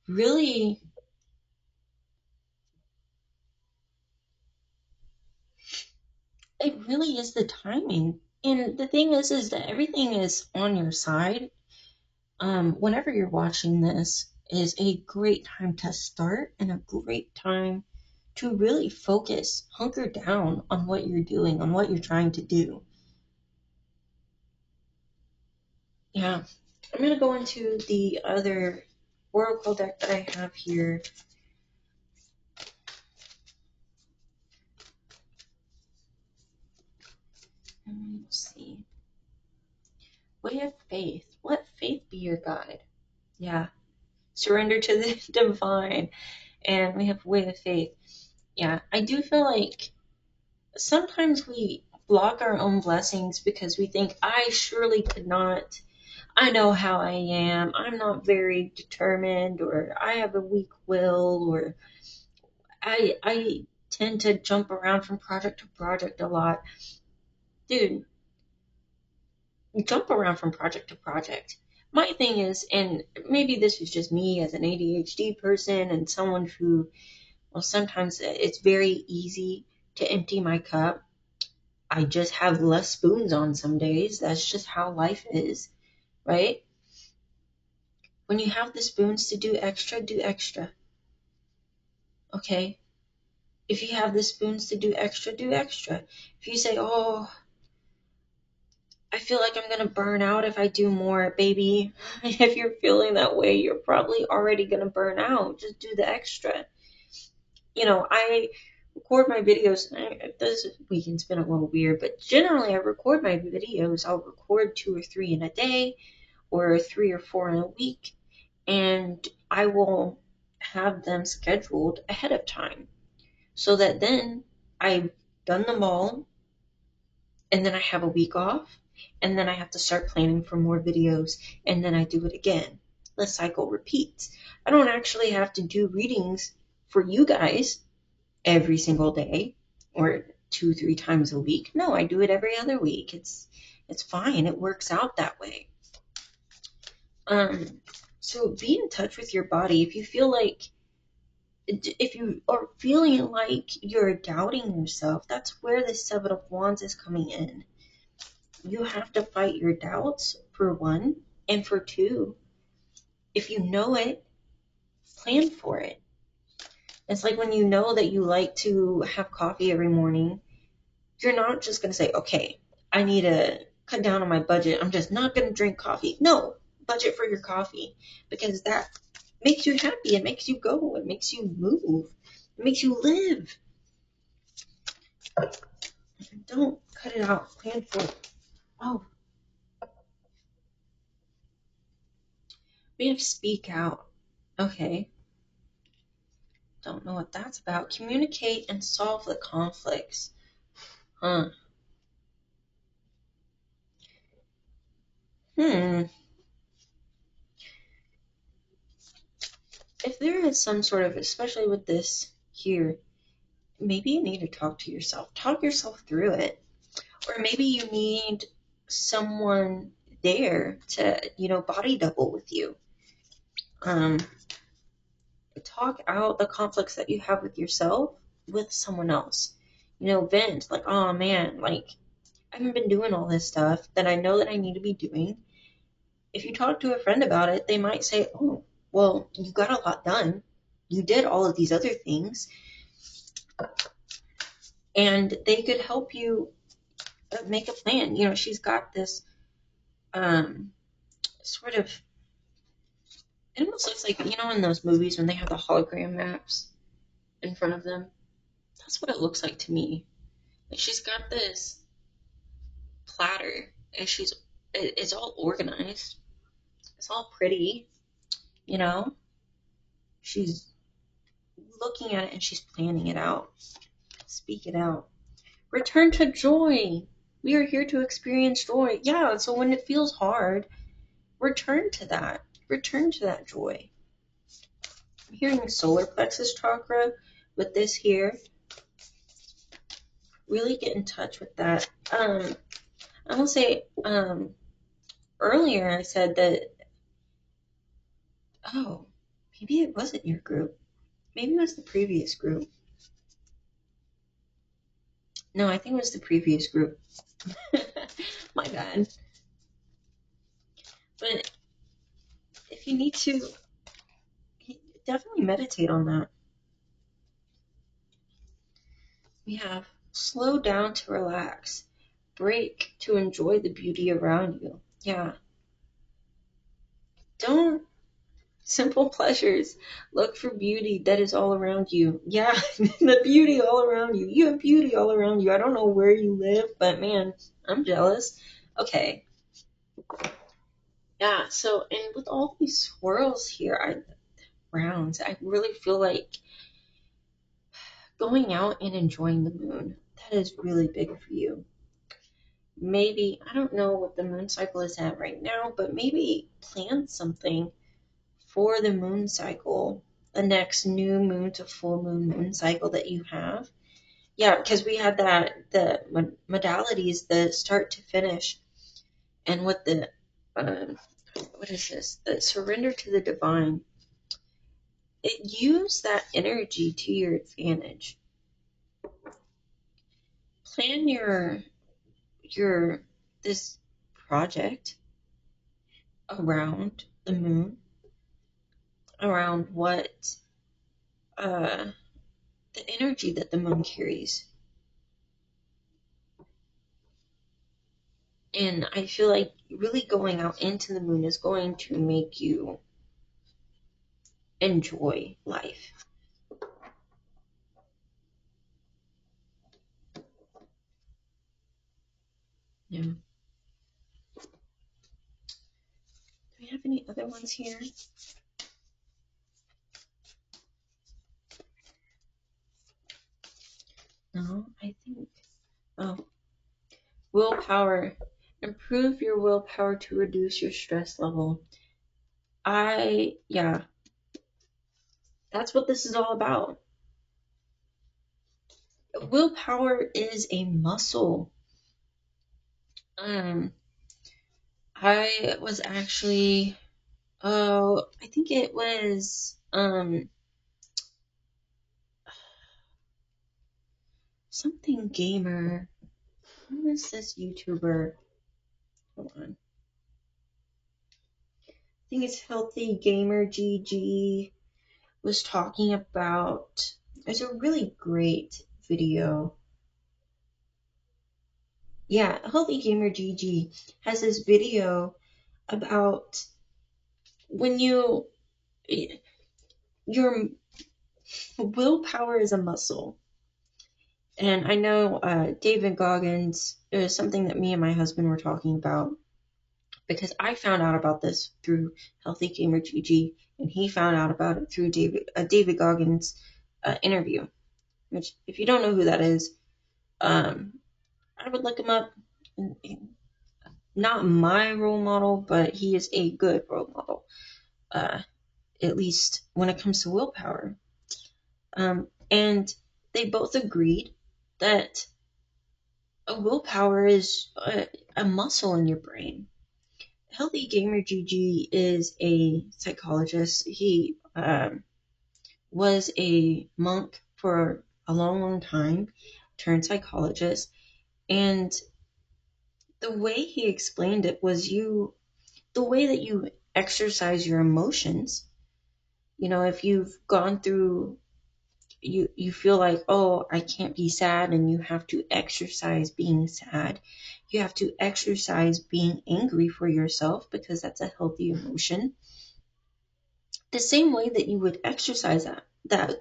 really, it really is the timing. And the thing is that everything is on your side. Whenever you're watching this is a great time to start and a great time to really focus, hunker down on what you're doing, on what you're trying to do. Yeah, I'm going to go into the other oracle deck that I have here. Let's see. Way of faith. Let faith be your guide. Yeah. Surrender to the divine. And we have way of faith. Yeah, I do feel like sometimes we block our own blessings because we think, I surely could not. I know how I am. I'm not very determined, or I have a weak will, or I tend to jump around from project to project a lot. Dude, you jump around from project to project. My thing is, and maybe this is just me as an ADHD person and someone who, well, sometimes it's very easy to empty my cup. I just have less spoons on some days. That's just how life is, right? When you have the spoons to do extra, do extra. Okay? If you have the spoons to do extra, do extra. If you say, oh, I feel like I'm going to burn out if I do more, baby. If you're feeling that way, you're probably already going to burn out. Just do the extra. I record my videos. This weekend's been a little weird, but generally I record my videos. I'll record 2 or 3 in a day, or 3 or 4 in a week, and I will have them scheduled ahead of time so that then I've done them all, and then I have a week off, and then I have to start planning for more videos, and then I do it again. The cycle repeats. I don't actually have to do readings for you guys every single day or 2-3 times a week. No, I do it every other week. It's fine. It works out that way. So be in touch with your body. If you are feeling like you're doubting yourself, that's where the Seven of Wands is coming in. You have to fight your doubts, for one, and for two, if you know it, plan for it. It's like when you know that you like to have coffee every morning, you're not just going to say, okay, I need to cut down on my budget. I'm just not going to drink coffee. No, budget for your coffee, because that makes you happy. It makes you go. It makes you move. It makes you live. Don't cut it out. Plan for it. Oh, we have speak out. Okay. Don't know what that's about. Communicate and solve the conflicts. Huh. If there is some sort of, especially with this here, maybe you need to talk yourself through it. Or maybe you need someone there to, body double with you. Talk out the conflicts that you have with yourself with someone else. Vent, like, oh man, like, I haven't been doing all this stuff that I know that I need to be doing. If you talk to a friend about it, they might say, oh, well, you got a lot done. You did all of these other things. And they could help you make a plan. She's got this sort of, it almost looks like, in those movies when they have the hologram maps in front of them. That's what it looks like to me. Like, she's got this platter, and it's all organized. It's all pretty, you know? She's looking at it and she's planning it out. Speak it out. Return to joy. We are here to experience joy. Yeah, so when it feels hard, return to that. Return to that joy. I'm hearing solar plexus chakra with this here. Really get in touch with that. I will say, earlier I said that, oh, maybe it wasn't your group. Maybe it was the previous group. No, I think it was the previous group. My bad. But if you need to, definitely meditate on that. We have slow down to relax, break to enjoy the beauty around you. Yeah. Don't simple pleasures. Look for beauty that is all around you. Yeah, the beauty all around you. You have beauty all around you. I don't know where you live, but man, I'm jealous. Okay. Yeah, so, and with all these swirls here, rounds, I really feel like going out and enjoying the moon. That is really big for you. Maybe, I don't know what the moon cycle is at right now, but maybe plan something for the moon cycle, the next new moon to full moon cycle that you have. Yeah, because we had the modalities, the start to finish, and with the, what is this? The surrender to the divine. Use that energy to your advantage. Plan this project around the moon, around what the energy that the moon carries. And I feel like really going out into the moon is going to make you enjoy life. Yeah. Do we have any other ones here? No, I think. Oh. Willpower. Improve your willpower to reduce your stress level. Yeah. That's what this is all about. Willpower is a muscle. I was actually, I think it was, something gamer. Who is this YouTuber? Hold on. I think it's Healthy Gamer GG was talking about. It's a really great video. Yeah, Healthy Gamer GG has this video about when your willpower is a muscle. And I know David Goggins, it was something that me and my husband were talking about, because I found out about this through Healthy Gamer GG, and he found out about it through David Goggins interview. Which, if you don't know who that is, I would look him up. Not my role model, but he is a good role model, at least when it comes to willpower. And they both agreed that a willpower is a muscle in your brain. Healthy Gamer GG is a psychologist. He was a monk for a long, long time, turned psychologist, and the way he explained it was the way that you exercise your emotions. If you've gone through, you feel like, oh, I can't be sad, and you have to exercise being sad. You have to exercise being angry for yourself because that's a healthy emotion. The same way that you would exercise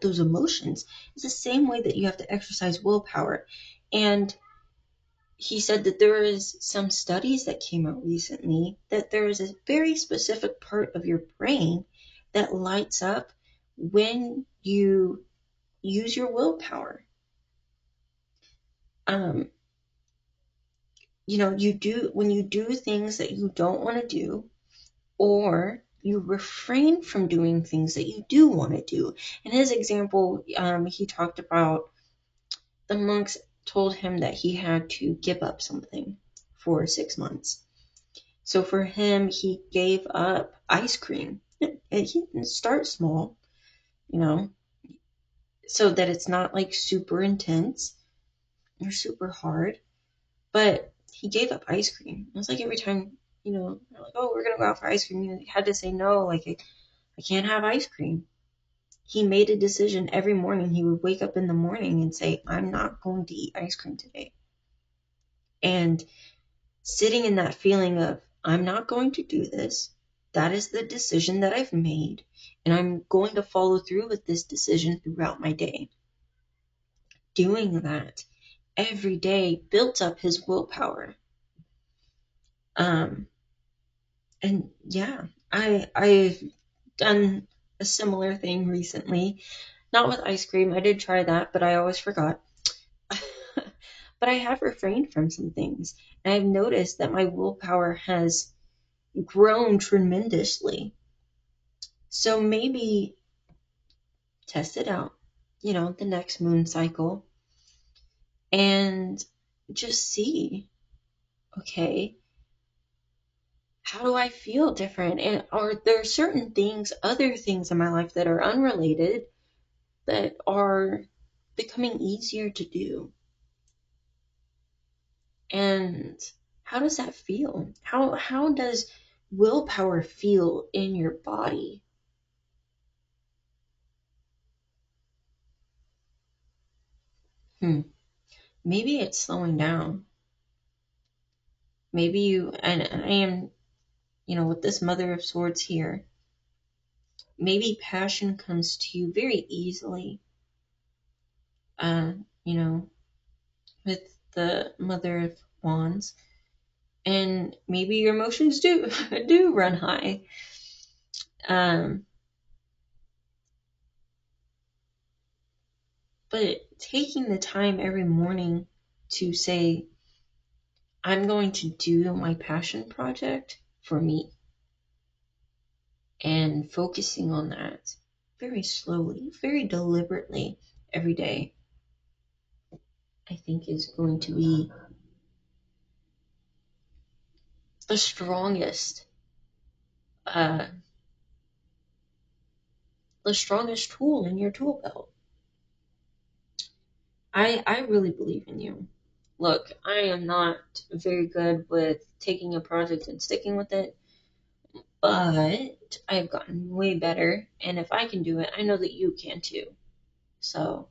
those emotions is the same way that you have to exercise willpower. And he said that there is some studies that came out recently that there is a very specific part of your brain that lights up when you use your willpower. When you do things that you don't want to do, or you refrain from doing things that you do want to do. In his example, he talked about the monks told him that he had to give up something for 6 months. So for him, he gave up ice cream. He didn't start small, so that it's not like super intense or super hard. But he gave up ice cream. It was like every time, they're like, oh, we're going to go out for ice cream. He had to say no, like, I can't have ice cream. He made a decision every morning. He would wake up in the morning and say, I'm not going to eat ice cream today. And sitting in that feeling of, I'm not going to do this. That is the decision that I've made. And I'm going to follow through with this decision throughout my day. Doing that every day built up his willpower. And yeah, I've done a similar thing recently. Not with ice cream. I did try that, but I always forgot. But I have refrained from some things. And I've noticed that my willpower has grown tremendously. So maybe test it out, the next moon cycle, and just see, okay, how do I feel different? And are there certain things, other things in my life that are unrelated that are becoming easier to do? And how does that feel? How does willpower feel in your body? Maybe it's slowing down. Maybe and I am, with this Mother of Swords here, maybe passion comes to you very easily. You know, with the Mother of Wands, and maybe your emotions do do run high. But taking the time every morning to say, I'm going to do my passion project for me, and focusing on that very slowly, very deliberately every day, I think is going to be the strongest tool in your tool belt. I really believe in you. Look, I am not very good with taking a project and sticking with it, but I've gotten way better, and if I can do it, I know that you can too. So,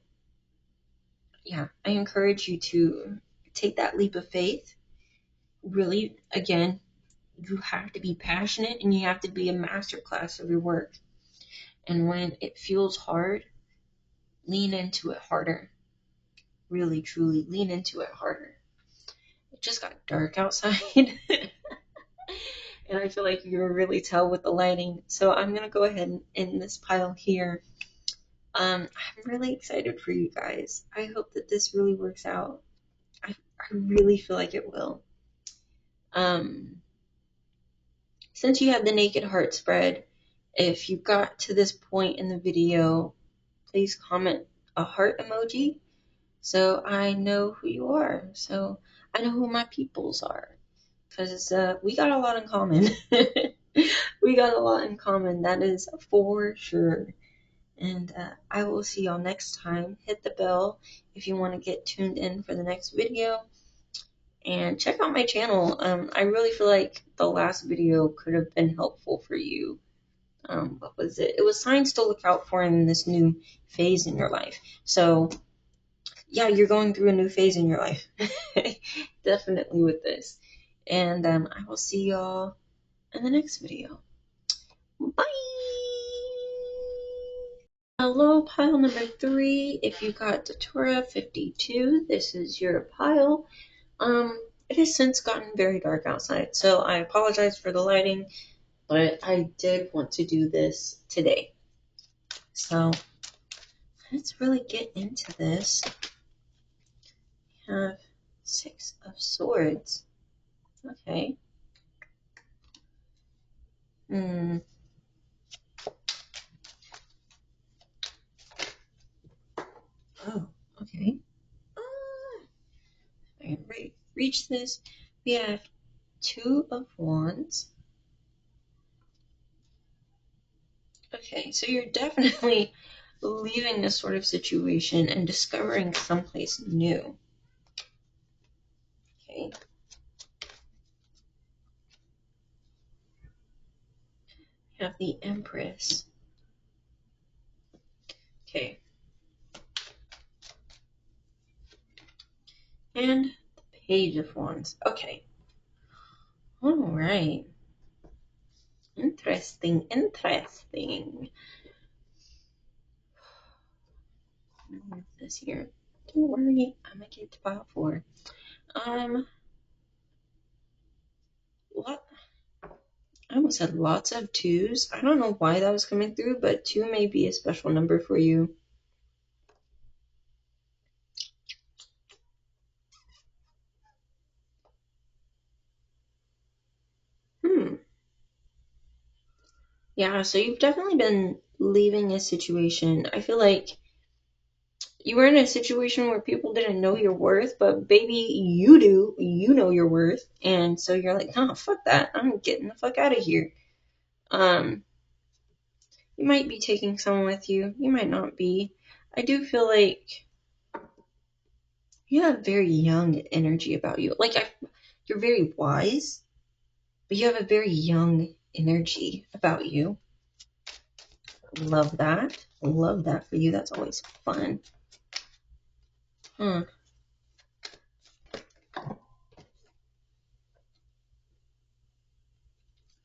yeah, I encourage you to take that leap of faith. Really, again, you have to be passionate and you have to be a masterclass of your work. And when it feels hard, lean into it harder. Really, truly, lean into it harder. It just got dark outside. And I feel like you can really tell with the lighting. So I'm going to go ahead and end this pile here. I'm really excited for you guys. I hope that this really works out. I really feel like it will. Since you have the Naked Heart spread, if you got to this point in the video, please comment a heart emoji. So I know who you are. So I know who my peoples are. Because we got a lot in common. We got a lot in common, that is for sure. And I will see y'all next time. Hit the bell if you want to get tuned in for the next video. And check out my channel. I really feel like the last video could have been helpful for you. What was it? It was signs to look out for in this new phase in your life. So, yeah, you're going through a new phase in your life. Definitely with this. And I will see y'all in the next video. Bye! Hello, pile number 3. If you got Datura 52, this is your pile. It has since gotten very dark outside, so I apologize for the lighting, but I did want to do this today. So let's really get into this. We have 6 of Swords. Okay. Oh, okay. I reach this. We have 2 of Wands. Okay, so you're definitely leaving this sort of situation and discovering someplace new. Okay. You have the Empress. Okay. And the Page of Wands. Okay. Alright. Interesting, interesting. Move this here. Don't worry, I'm gonna get to pile 4. What? I almost had lots of 2s. I don't know why that was coming through, but 2 may be a special number for you. Yeah, so you've definitely been leaving a situation. I feel like you were in a situation where people didn't know your worth, but baby, you do. You know your worth. And so you're like, oh, fuck that. I'm getting the fuck out of here. You might be taking someone with you. You might not be. I do feel like you have very young energy about you. You're very wise, but you have a very young energy about you. Love that. Love that for you. That's always fun.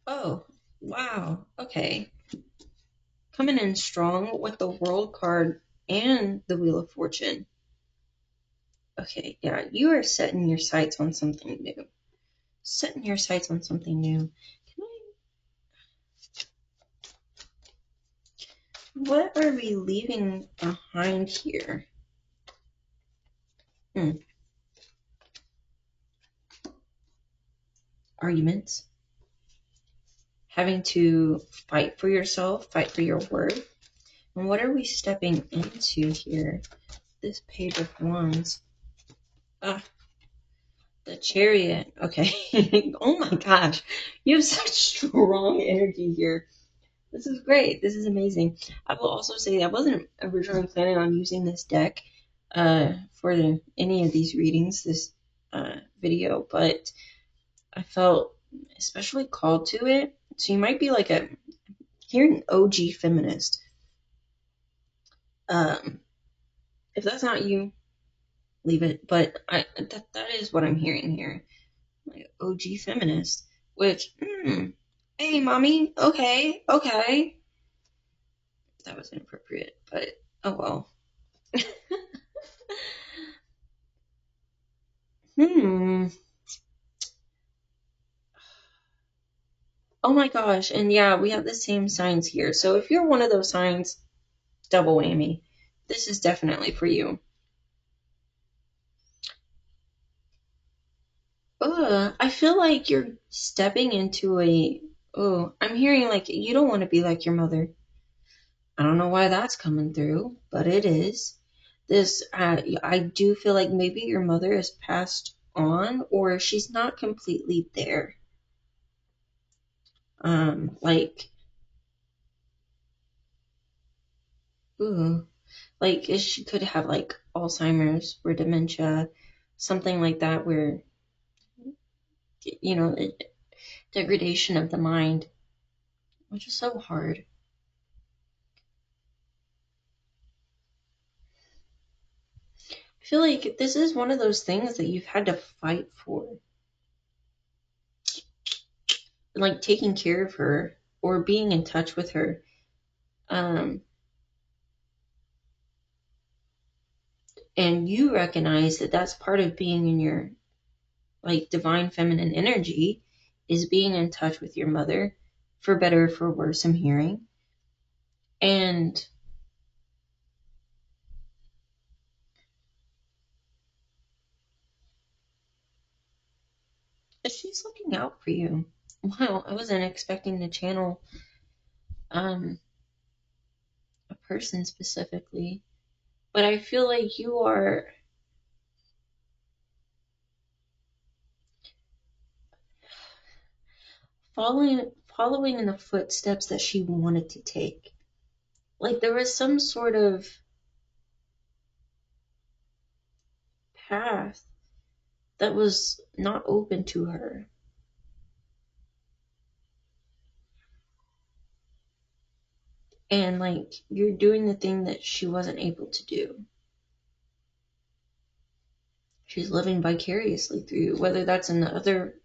Oh, wow. Okay. Coming in strong with the World card and the Wheel of Fortune. Okay, yeah, you are setting your sights on something new. Setting your sights on something new. What are we leaving behind here? Arguments. Having to fight for yourself, fight for your worth. And what are we stepping into here? This Page of Wands. The Chariot. Okay. Oh my gosh. You have such strong energy here. This is great. This is amazing. I will also say I wasn't originally planning on using this deck for any of these readings, this video, but I felt especially called to it. So you might be like hearing an OG feminist. If that's not you, leave it. But that is what I'm hearing here. Like OG feminist, which, hey, mommy, okay. That was inappropriate, but oh well. Oh my gosh, and yeah, we have the same signs here. So if you're one of those signs, double whammy. This is definitely for you. I feel like you're stepping into I'm hearing like you don't want to be like your mother. I don't know why that's coming through, but it is. this, I do feel like maybe your mother has passed on, or she's not completely there. Like, ooh, like she could have like Alzheimer's or dementia, something like that, where, degradation of the mind, which is so hard. I feel like this is one of those things that you've had to fight for, like taking care of her or being in touch with her. Um, and you recognize that that's part of being in your like divine feminine energy, is being in touch with your mother, for better or for worse, I'm hearing. And she's looking out for you. Wow, I wasn't expecting to channel a person specifically, but I feel like you are following in the footsteps that she wanted to take. Like there was some sort of path that was not open to her. And like you're doing the thing that she wasn't able to do. She's living vicariously through you, whether that's in the other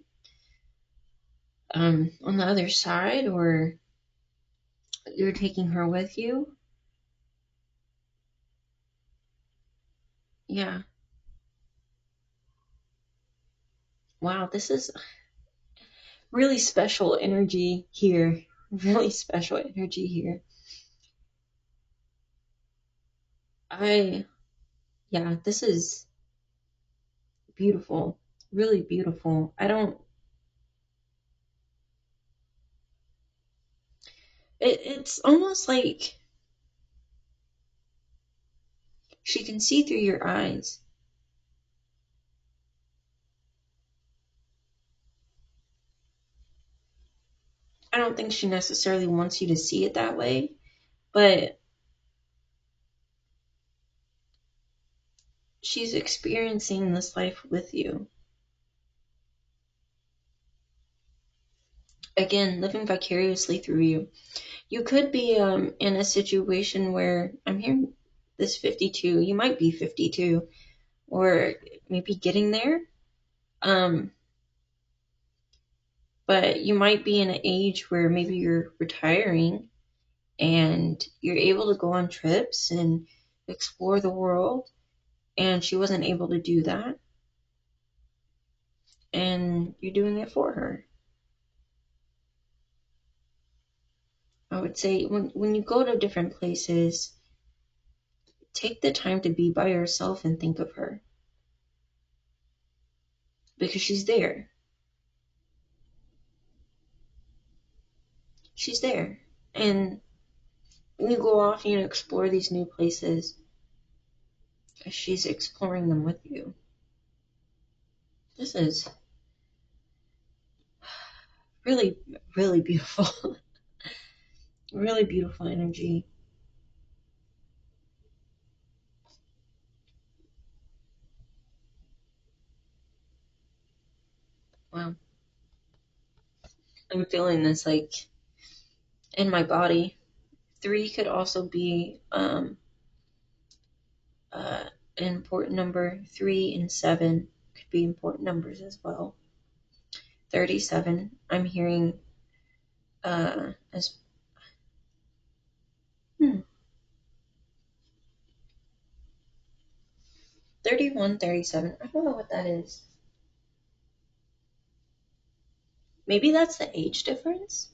on the other side, or you're taking her with you. Yeah. Wow, this is really special energy here. Really special energy here. Yeah, this is beautiful. Really beautiful. It's almost like she can see through your eyes. I don't think she necessarily wants you to see it that way, but she's experiencing this life with you. Again, living vicariously through you. You could be in a situation where I'm hearing this 52. You might be 52, or maybe getting there. But you might be in an age where maybe you're retiring and you're able to go on trips and explore the world, and she wasn't able to do that, and you're doing it for her. I would say when you go to different places, take the time to be by yourself and think of her, because she's there. She's there. And when you go off and you explore these new places, she's exploring them with you. This is really, really beautiful. Really beautiful energy. Wow. I'm feeling this like in my body. 3 could also be an important number. 3 and 7 could be important numbers as well. 37, I'm hearing as 31, 37. I don't know what that is. Maybe that's the age difference?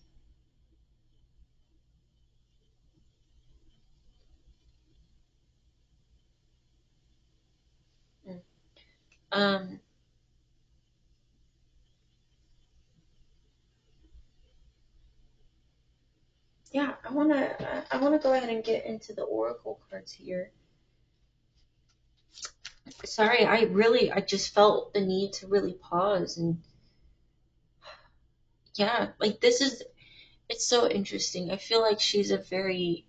Um, yeah, I wanna go ahead and get into the oracle cards here. Sorry, I just felt the need to really pause. And yeah, like it's so interesting. I feel like she's a very,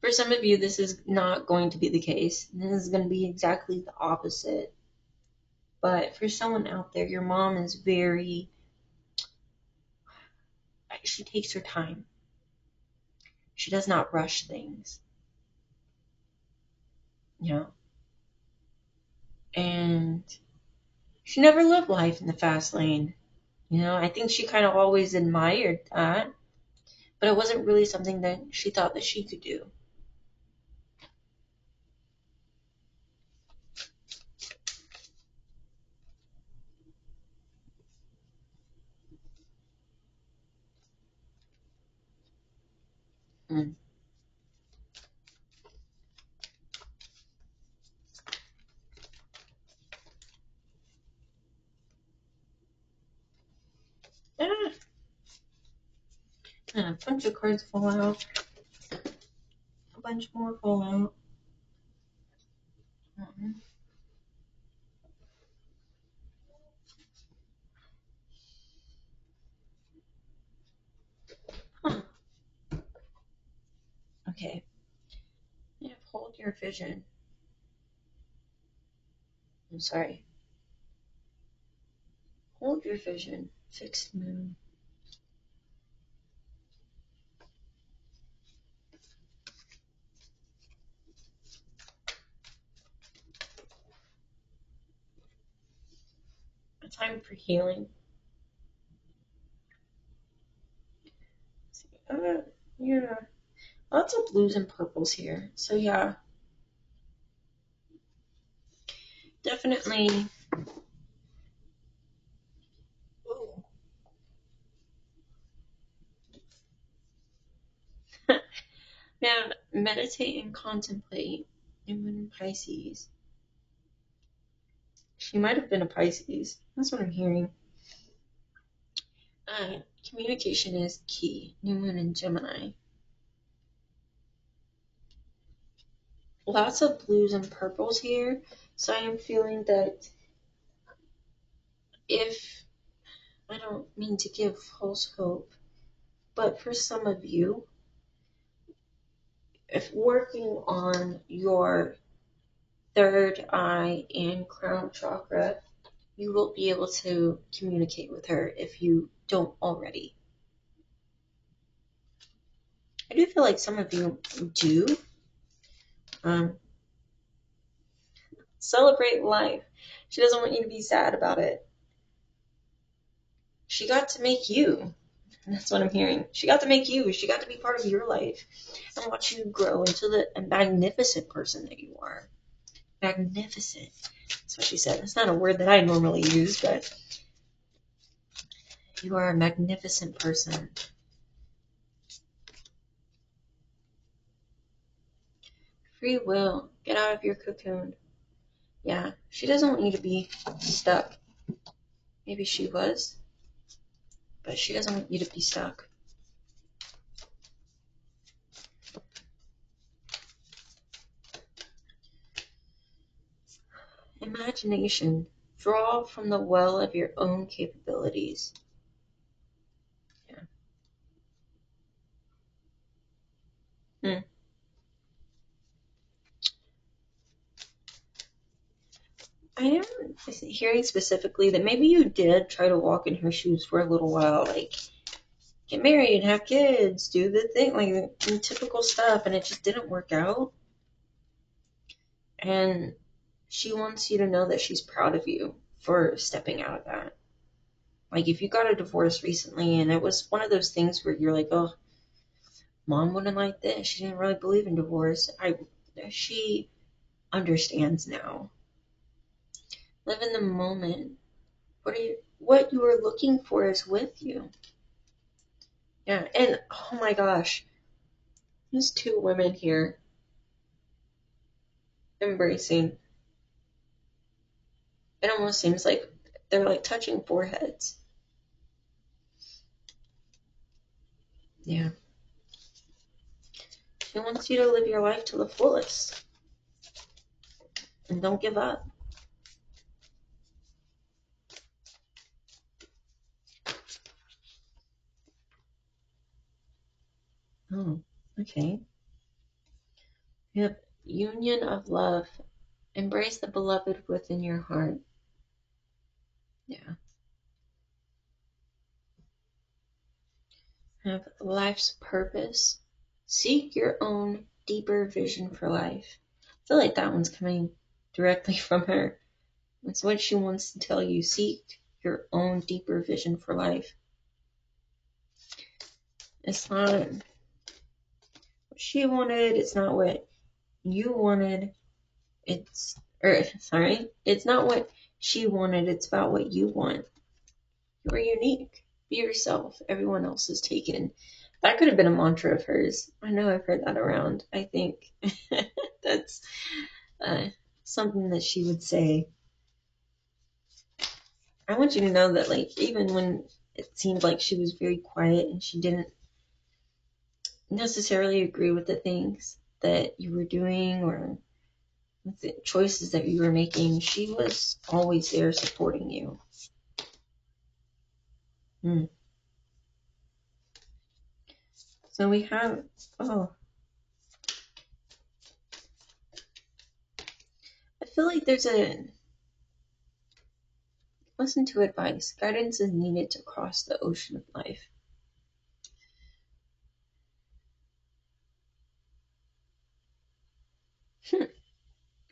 for some of you, this is not going to be the case. This is going to be exactly the opposite. But for someone out there, your mom is very, she takes her time. She does not rush things, you know, and she never lived life in the fast lane. You know, I think she kind of always admired that, but it wasn't really something that she thought that she could do. Mm. Ah, a bunch of cards fall out. A bunch more fall out. Mm-hmm. Huh. Okay. Yeah, hold your vision. I'm sorry. Hold your vision. Fixed moon. A time for healing. Uh, yeah. Lots of blues and purples here. So yeah, definitely. Ooh. Yeah, meditate and contemplate. And when in Pisces. She might have been a Pisces. That's what I'm hearing. Communication is key. New moon in Gemini. Lots of blues and purples here. So I am feeling that if, I don't mean to give false hope, but for some of you, if working on your third eye and crown chakra, you will be able to communicate with her if you don't already. I do feel like some of you do. Um, Celebrate life. She doesn't want you to be sad about it. She got to make you. That's what I'm hearing. She got to make you. She got to be part of your life and watch you grow into the magnificent person that you are. Magnificent. That's what she said. That's not a word that I normally use, but you are a magnificent person. Free will. Get out of your cocoon. Yeah, she doesn't want you to be stuck. Maybe she was, but she doesn't want you to be stuck. Imagination. Draw from the well of your own capabilities. Yeah. Hmm. I am hearing specifically that maybe you did try to walk in her shoes for a little while, like get married, have kids, do the thing, like the typical stuff, and it just didn't work out. And she wants you to know that she's proud of you for stepping out of that. Like if you got a divorce recently and it was one of those things where you're like, oh, mom wouldn't like this. She didn't really believe in divorce. She understands now. Live in the moment. What you are looking for is with you. Yeah, and oh my gosh, there's two women here embracing. It almost seems like they're like touching foreheads. Yeah. She wants you to live your life to the fullest. And don't give up. Oh, okay. Yep. Union of love. Embrace the beloved within your heart. Yeah. Have life's purpose. Seek your own deeper vision for life. I feel like that one's coming directly from her. It's what she wants to tell you. Seek your own deeper vision for life. It's not what she wanted. It's not what you wanted. It's not what she wanted. It's about what you want. You're unique. Be yourself. Everyone else is taken. That could have been a mantra of hers. I know I've heard that around. I think that's something that she would say. I want you to know that, like, even when it seemed like she was very quiet and she didn't necessarily agree with the things that you were doing or the choices that you were making, she was always there supporting you. So we have, I feel like there's a listen to advice. Guidance is needed to cross the ocean of life.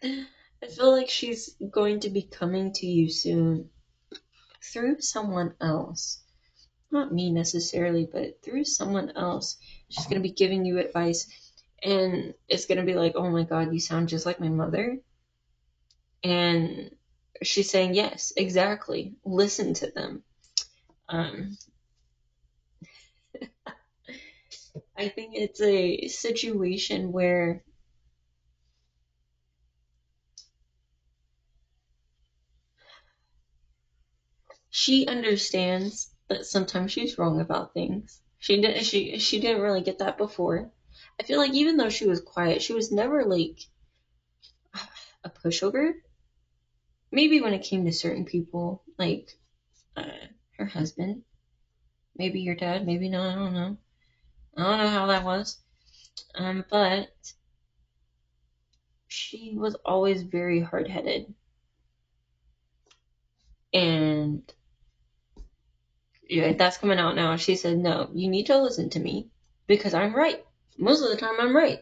I feel like she's going to be coming to you soon through someone else. Not me necessarily, but through someone else. She's going to be giving you advice, and it's going to be like, oh my God, you sound just like my mother. And she's saying, yes, exactly. Listen to them. I think it's a situation where she understands that sometimes she's wrong about things. She didn't really get that before. I feel like even though she was quiet, she was never like a pushover. Maybe when it came to certain people, like her husband, maybe your dad, maybe not. I don't know. I don't know how that was. But she was always very hard-headed, and yeah, that's coming out now. She said, "No, you need to listen to me because I'm right. Most of the time, I'm right.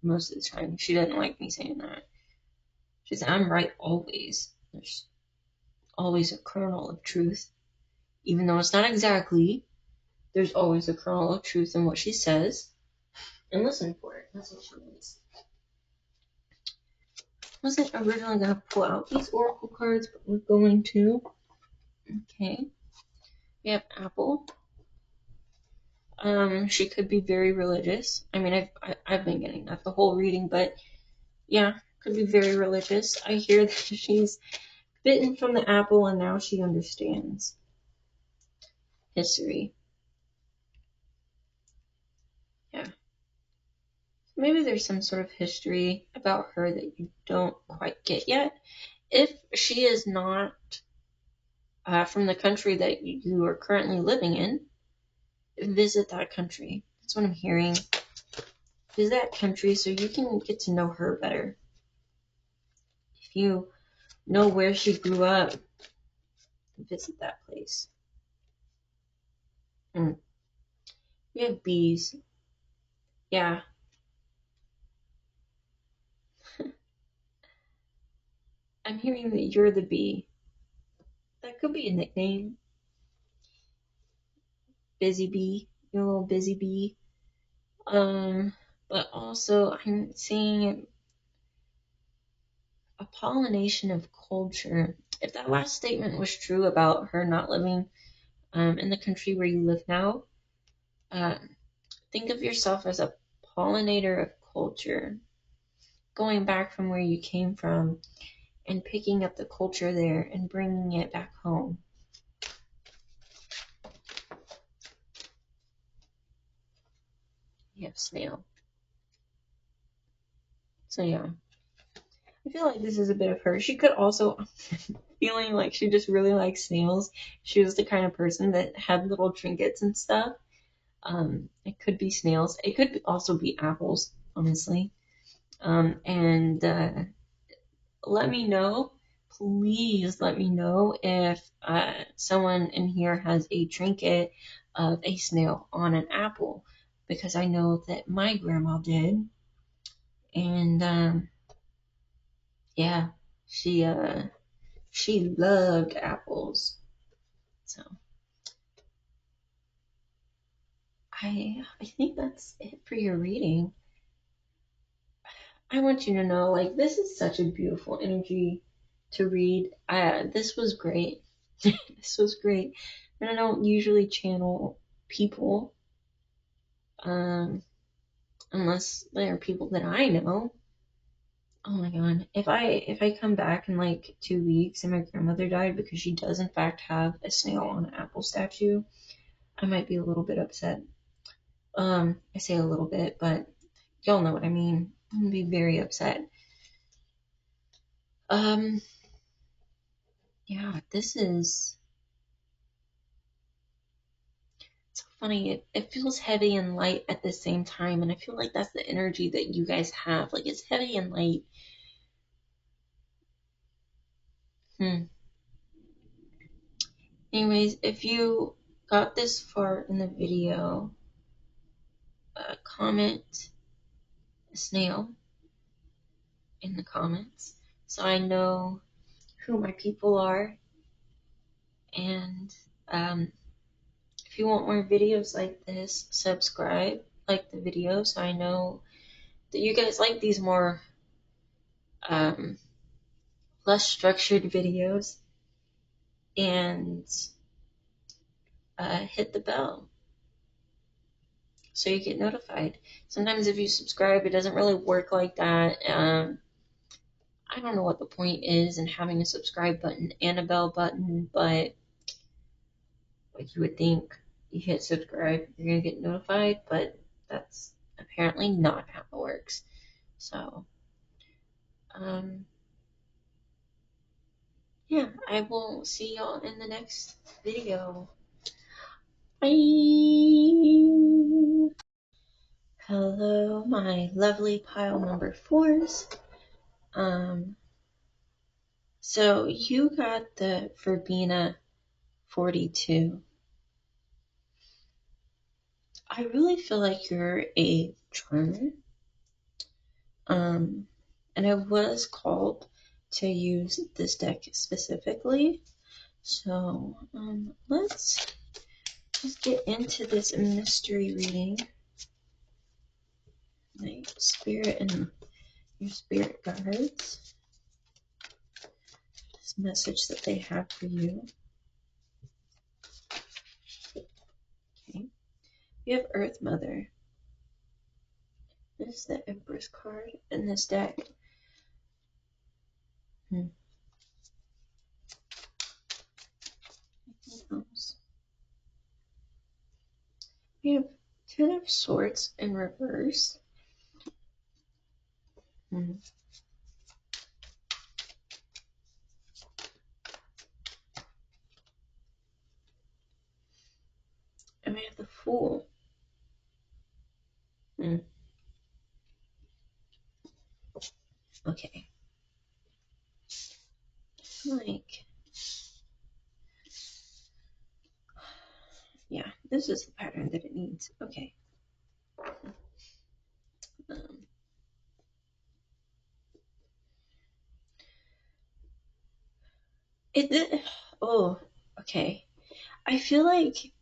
Most of the time, she doesn't like me saying that. She said, I'm right always. There's always a kernel of truth, even though it's not exactly. There's always a kernel of truth in what she says, and listen for it. That's what she means." Wasn't originally going to pull out these oracle cards, but we're going to. Okay. We have Apple. She could be very religious. I mean, I've been getting that the whole reading, but yeah, could be very religious. I hear that she's bitten from the apple and now she understands history. Yeah. Maybe there's some sort of history about her that you don't quite get yet. If she is not from the country that you are currently living in, visit that country. That's what I'm hearing. Visit that country so you can get to know her better. If you know where she grew up, visit that place. We have bees. Yeah. I'm hearing that you're the bee. That could be a nickname. Busy bee. You're a little busy bee. But also I'm seeing a pollination of culture. If that last statement was true about her not living in the country where you live now, think of yourself as a pollinator of culture, going back from where you came from and picking up the culture there and bringing it back home. You have snail. So yeah, I feel like this is a bit of her. She could also, feeling like she just really likes snails. She was the kind of person that had little trinkets and stuff. It could be snails. It could also be apples, honestly. And let me know, please let me know if someone in here has a trinket of a snail on an apple, because I know that my grandma did. And yeah, she loved apples. So I think that's it for your reading. I want you to know, like, this is such a beautiful energy to read. This was great. This was great. And I don't usually channel people, um, unless they're people that I know. Oh my god. If I come back in like 2 weeks and my grandmother died because she does in fact have a snail on an apple statue, I might be a little bit upset. I say a little bit, but y'all know what I mean. I'm gonna be very upset. Um, yeah, this is so funny. It feels heavy and light at the same time, and I feel like that's the energy that you guys have. Like, it's heavy and light. Hmm. Anyways, if you got this far in the video, comment a snail in the comments so I know who my people are. And if you want more videos like this, subscribe, like the video so I know that you guys like these more um, less structured videos. And hit the bell so you get notified. Sometimes if you subscribe, it doesn't really work like that. I don't know what the point is in having a subscribe button and a bell button, but like, you would think you hit subscribe, you're gonna get notified, but that's apparently not how it works. So, um, yeah, I will see y'all in the next video. Bye! Hello, my lovely pile number fours. Um, so you got the Verbena 42. I really feel like you're a charmer. And I was called to use this deck specifically. So, let's just get into this mystery reading. My spirit and your spirit guides. This message that they have for you. Okay. You have Earth Mother. This is the Empress card in this deck. Else. We have Ten of Swords in reverse. And we have the Fool. Okay. Like, yeah, this is the pattern that it needs. Okay. Um, oh, okay. I feel like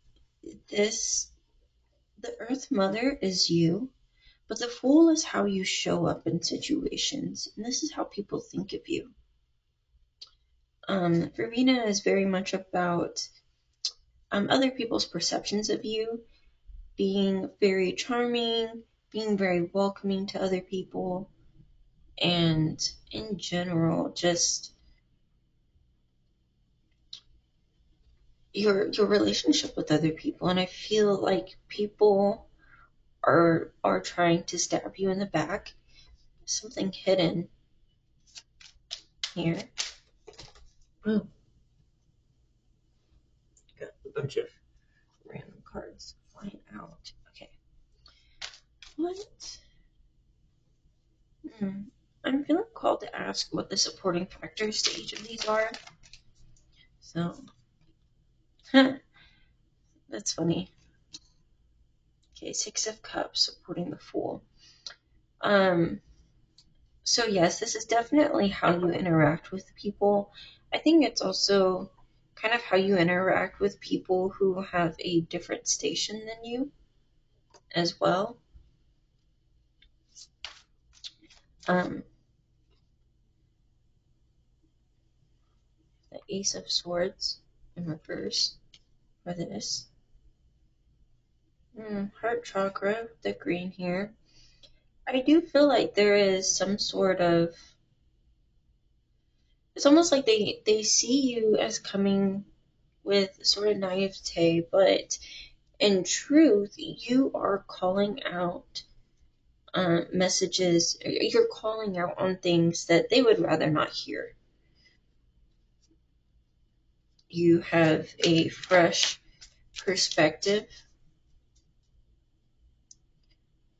this, the Earth Mother is you, but the Fool is how you show up in situations, and this is how people think of you. Verbena is very much about other people's perceptions of you, being very charming, being very welcoming to other people, and in general, just your relationship with other people. And I feel like people are trying to stab you in the back. something hidden here. Ooh. Got a bunch of random cards flying out. Okay. What? I'm feeling called to ask what the supporting factors to each of these are. So, that's funny. Okay, Six of Cups supporting the Fool. So yes, this is definitely how you interact with people. I think it's also kind of how you interact with people who have a different station than you as well. The Ace of Swords in reverse for this. Heart chakra, the green here. I do feel like there is some sort of, it's almost like they see you as coming with sort of naivete, but in truth, you are calling out messages, you're calling out on things that they would rather not hear. You have a fresh perspective.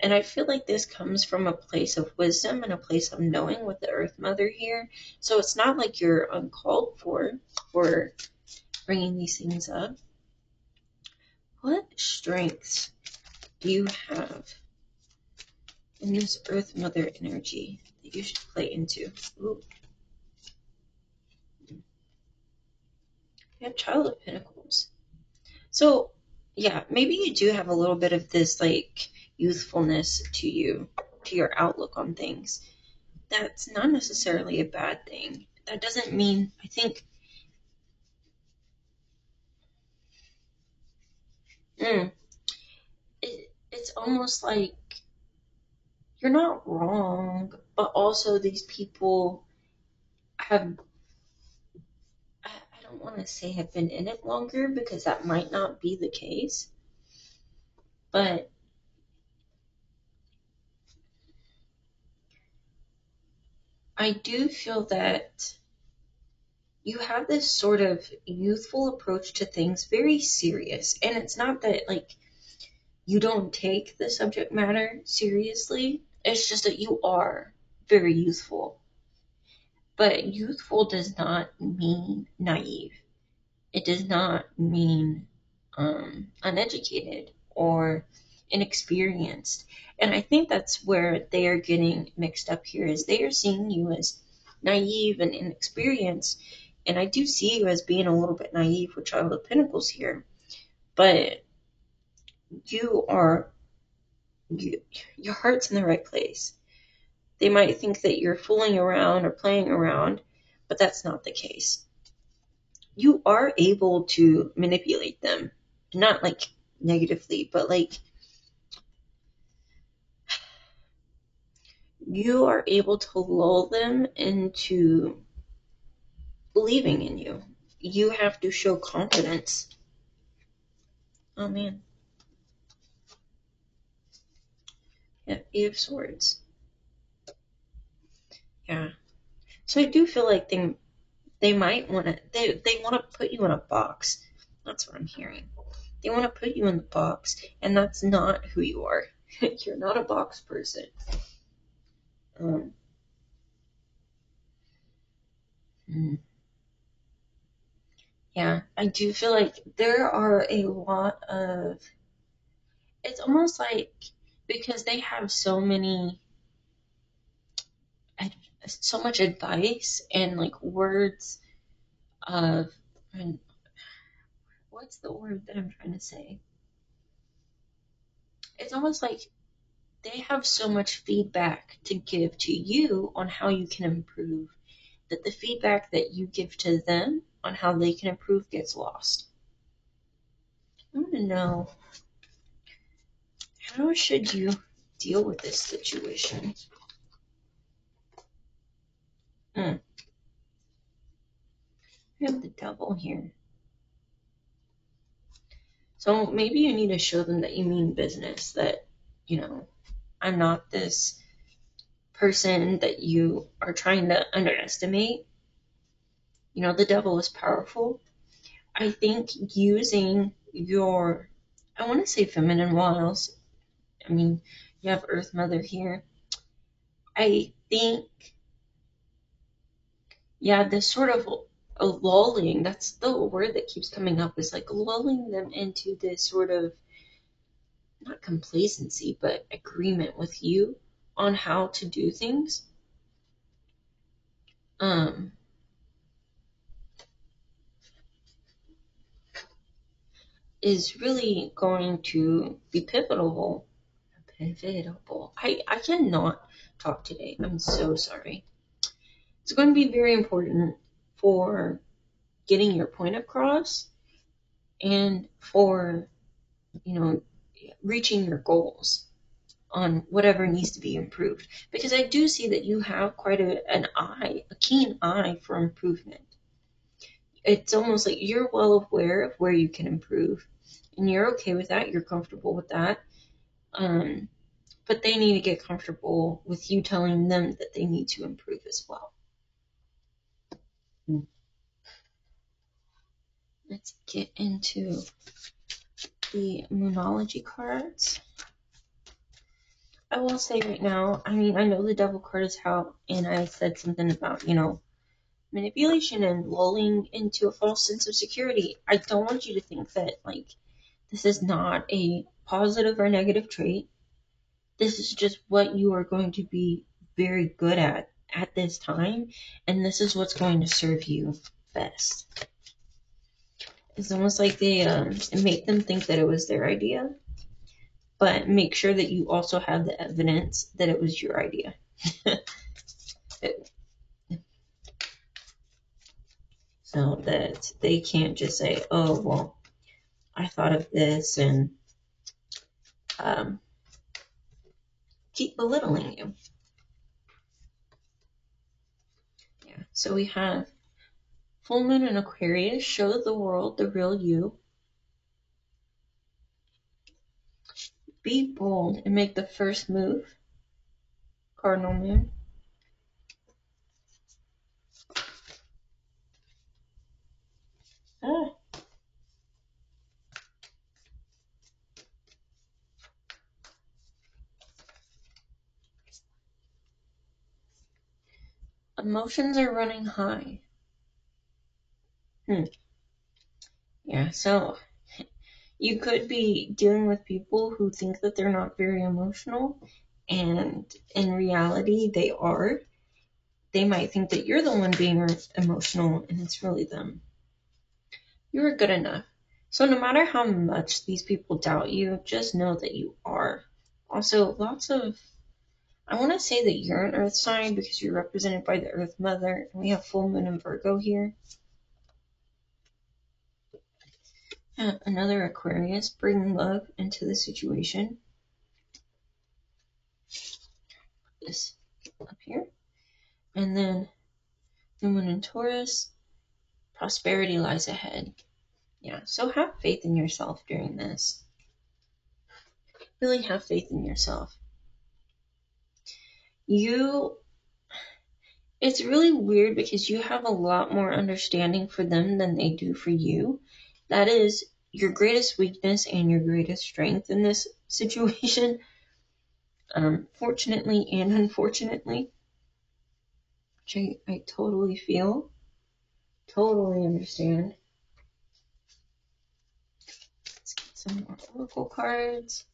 And I feel like this comes from a place of wisdom and a place of knowing with the Earth Mother here. So it's not like you're uncalled for bringing these things up. What strengths do you have in this Earth Mother energy that you should play into? Ooh. You have Child of Pentacles. So, yeah, maybe you do have a little bit of this, like, youthfulness to you, to your outlook on things. That's not necessarily a bad thing. That doesn't mean, I think, it's almost like you're not wrong, but also these people have, I don't want to say have been in it longer, because that might not be the case, but I do feel that you have this sort of youthful approach to things, very serious. And it's not that, like, you don't take the subject matter seriously. It's just that you are very youthful. But youthful does not mean naive. It does not mean uneducated or inexperienced. And I think that's where they are getting mixed up here, is they are seeing you as naive and inexperienced. And I do see you as being a little bit naive with Child of Pentacles here. But your heart's in the right place. They might think that you're fooling around or playing around, but that's not the case. You are able to manipulate them. Not like negatively, but like you are able to lull them into believing in you. You have to show confidence. Oh man. Yeah, Eight of Swords. Yeah. So I do feel like they might want to, they want to put you in a box. That's what I'm hearing. They want to put you in the box, and that's not who you are. You're not a box person. Yeah, I do feel like there are a lot of, it's almost like, because they have so much advice and like words of, and what's the word that I'm trying to say? It's almost like they have so much feedback to give to you on how you can improve, that the feedback that you give to them on how they can improve gets lost. I want to know, how should you deal with this situation? We have the Devil here. So maybe you need to show them that you mean business, that, I'm not this person that you are trying to underestimate. You know, the devil is powerful. I think using your, I want to say feminine wiles. I mean, you have Earth Mother here. I think, yeah, this sort of a lulling, that's the word that keeps coming up, is like lulling them into this sort of, not complacency, but agreement with you on how to do things. Is really going to be pivotal. Pivotal. I cannot talk today. I'm so sorry. It's going to be very important for getting your point across and for, you know, reaching your goals on whatever needs to be improved. Because I do see that you have quite a keen eye for improvement. It's almost like you're well aware of where you can improve, and you're okay with that. You're comfortable with that. But they need to get comfortable with you telling them that they need to improve as well. Let's get into the Moonology cards. I will say right now, I mean, I know the Devil card is out, and I said something about, manipulation and lulling into a false sense of security. I don't want you to think that, like, this is not a positive or negative trait. This is just what you are going to be very good at this time, and this is what's going to serve you best. It's almost like they make them think that it was their idea, but make sure that you also have the evidence that it was your idea. So that they can't just say, oh, well, I thought of this, and keep belittling you. Yeah. So we have full moon in Aquarius, show the world the real you. Be bold and make the first move. Cardinal moon. Ah. Emotions are running high. Yeah, so you could be dealing with people who think that they're not very emotional, and in reality, they are. They might think that you're the one being emotional, and it's really them. You're good enough. So no matter how much these people doubt you, just know that you are. Also, I want to say that you're an earth sign because you're represented by the Earth Mother, and we have full moon in Virgo here. Another Aquarius, bring love into the situation. This up here. And then the moon in Taurus, prosperity lies ahead. Yeah, so have faith in yourself during this. Really have faith in yourself. It's really weird because you have a lot more understanding for them than they do for you. That is your greatest weakness and your greatest strength in this situation. Fortunately and unfortunately, which I totally feel, totally understand. Let's get some more oracle cards.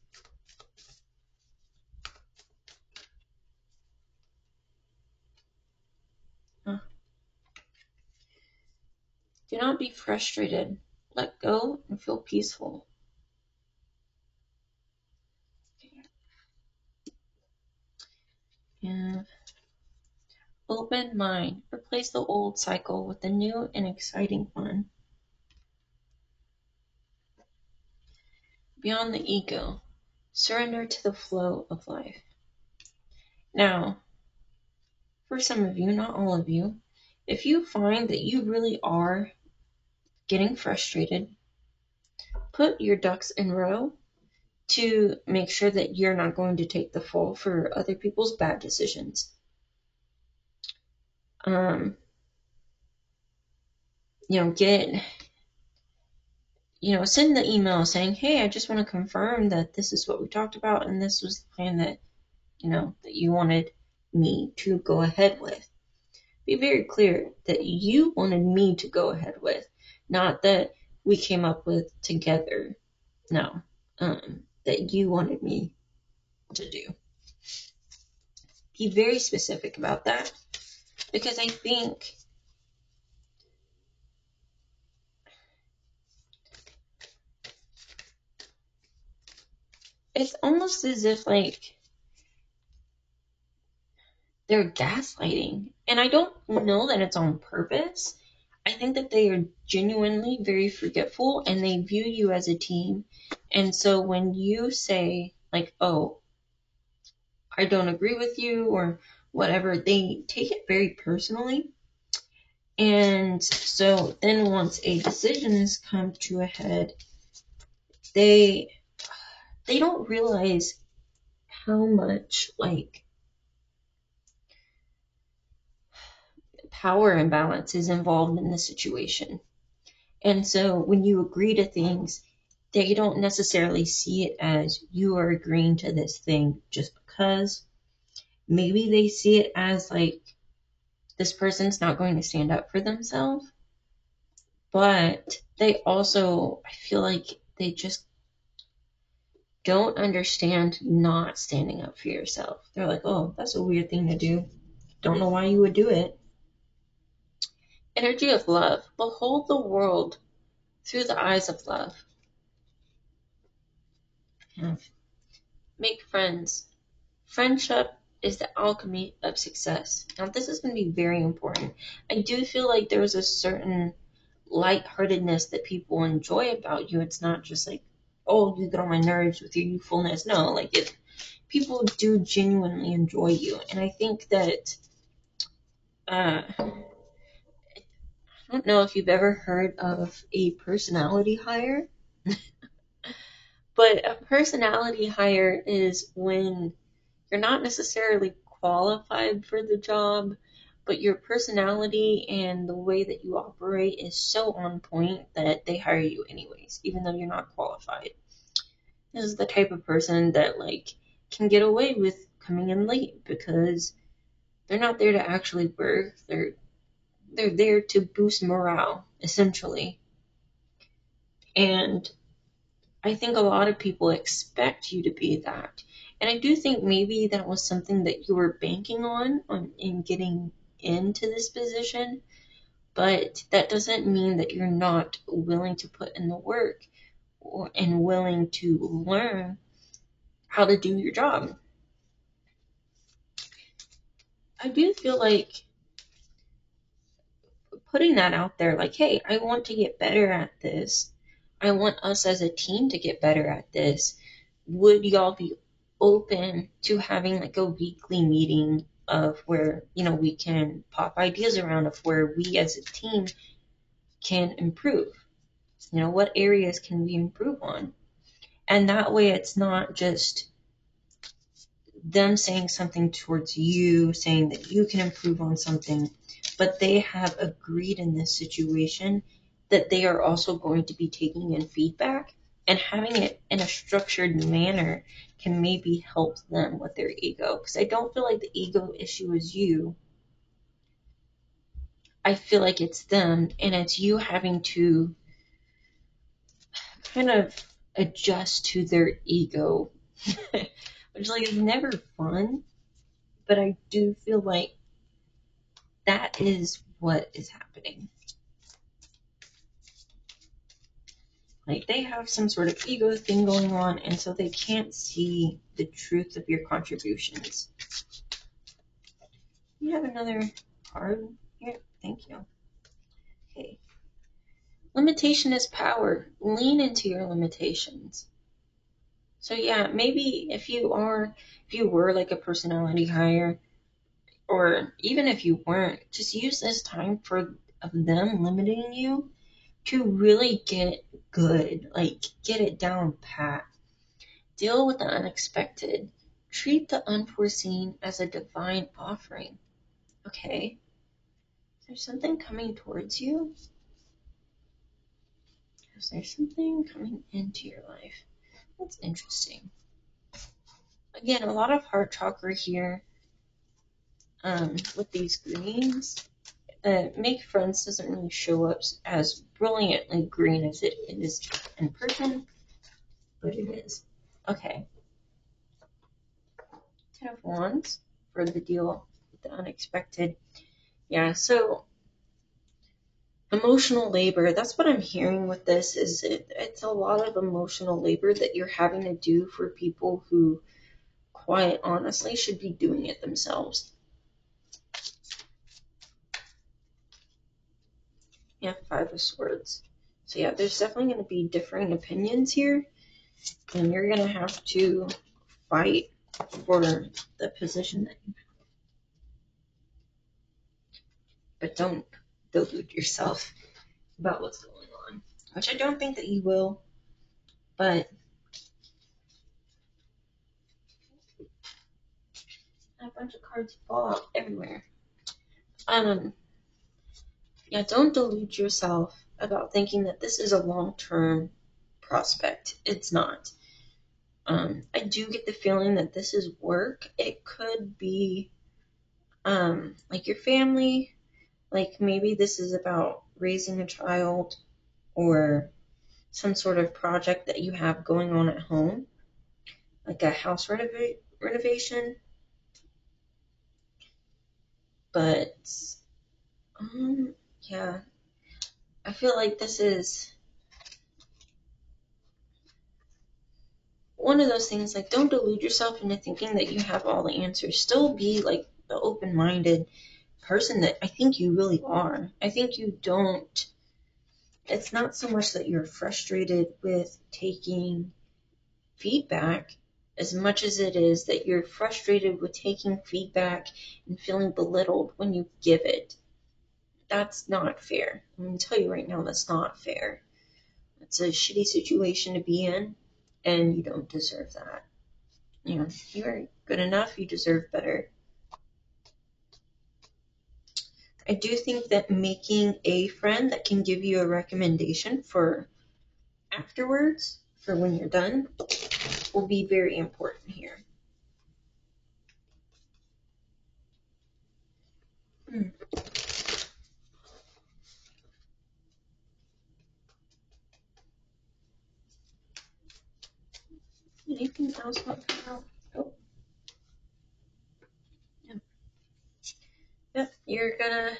Do not be frustrated. Let go and feel peaceful. And open mind. Replace the old cycle with a new and exciting one. Beyond the ego. Surrender to the flow of life. Now, for some of you, not all of you, if you find that you really are getting frustrated, put your ducks in a row to make sure that you're not going to take the fall for other people's bad decisions. Send the email saying, hey, I just want to confirm that this is what we talked about and this was the plan that you wanted me to go ahead with. Be very clear that you wanted me to go ahead with, not that we came up with together. No, that you wanted me to do. Be very specific about that, because I think it's almost as if like they're gaslighting. And I don't know that it's on purpose. I think that they are genuinely very forgetful and they view you as a team. And so when you say, like, oh, I don't agree with you or whatever, they take it very personally. And so then once a decision has come to a head, they don't realize how much like power imbalance is involved in the situation. And so when you agree to things, they don't necessarily see it as you are agreeing to this thing just because. Maybe they see it as like this person's not going to stand up for themselves. But they also, I feel like they just don't understand not standing up for yourself. They're like, oh, that's a weird thing to do. Don't know why you would do it. Energy of love. Behold the world through the eyes of love. Make friends. Friendship is the alchemy of success. Now, this is going to be very important. I do feel like there's a certain lightheartedness that people enjoy about you. It's not just like, oh, you get on my nerves with your youthfulness. No, like people do genuinely enjoy you. And I think that, I don't know if you've ever heard of a personality hire, but a personality hire is when you're not necessarily qualified for the job, but your personality and the way that you operate is so on point that they hire you anyways, even though you're not qualified. This is the type of person that like can get away with coming in late because they're not there to actually work. They're there to boost morale, essentially. And I think a lot of people expect you to be that. And I do think maybe that was something that you were banking on in getting into this position, but that doesn't mean that you're not willing to put in the work and willing to learn how to do your job. I do feel like putting that out there, like, hey, I want to get better at this. I want us as a team to get better at this. Would y'all be open to having like a weekly meeting of where, we can pop ideas around of where we as a team can improve? What areas can we improve on? And that way it's not just them saying something towards you, saying that you can improve on something, but they have agreed in this situation that they are also going to be taking in feedback, and having it in a structured manner can maybe help them with their ego. Because I don't feel like the ego issue is you. I feel like it's them, and it's you having to kind of adjust to their ego, which like is never fun. But I do feel like that is what is happening. Like they have some sort of ego thing going on, and so they can't see the truth of your contributions. You have another card here? Thank you. Okay. Limitation is power. Lean into your limitations. So yeah, maybe if you were like a personality hire, or even if you weren't, just use this time for of them limiting you to really get good, like get it down pat. Deal with the unexpected. Treat the unforeseen as a divine offering. Okay. Is there something coming towards you? Is there something coming into your life? That's interesting. Again, a lot of heart chakra here with these greens. Make friends doesn't really show up as brilliantly green as it is in person, but it is. Okay. Ten of Wands for the deal with the unexpected. Yeah, so emotional labor, that's what I'm hearing with this, is it's a lot of emotional labor that you're having to do for people who quite honestly should be doing it themselves. Yeah, Five of Swords. So yeah, there's definitely going to be differing opinions here, and you're going to have to fight for the position that you have. But don't delude yourself about what's going on, which I don't think that you will, but a bunch of cards fall out everywhere. Yeah, don't delude yourself about thinking that this is a long-term prospect. It's not. I do get the feeling that this is work. It could be like your family, like maybe this is about raising a child or some sort of project that you have going on at home, like a house renovation. But yeah, I feel like this is one of those things, like, don't delude yourself into thinking that you have all the answers. Still be like the open-minded person that I think you really are. I think you don't. It's not so much that you're frustrated with taking feedback as much as it is that you're frustrated with taking feedback and feeling belittled when you give it. That's not fair. I'm going to tell you right now, that's not fair. It's a shitty situation to be in, and you don't deserve that. You know, you are good enough, you deserve better. I do think that making a friend that can give you a recommendation for afterwards, for when you're done, will be very important here. Anything else want to come out? Oh. Yeah. Yep, you're gonna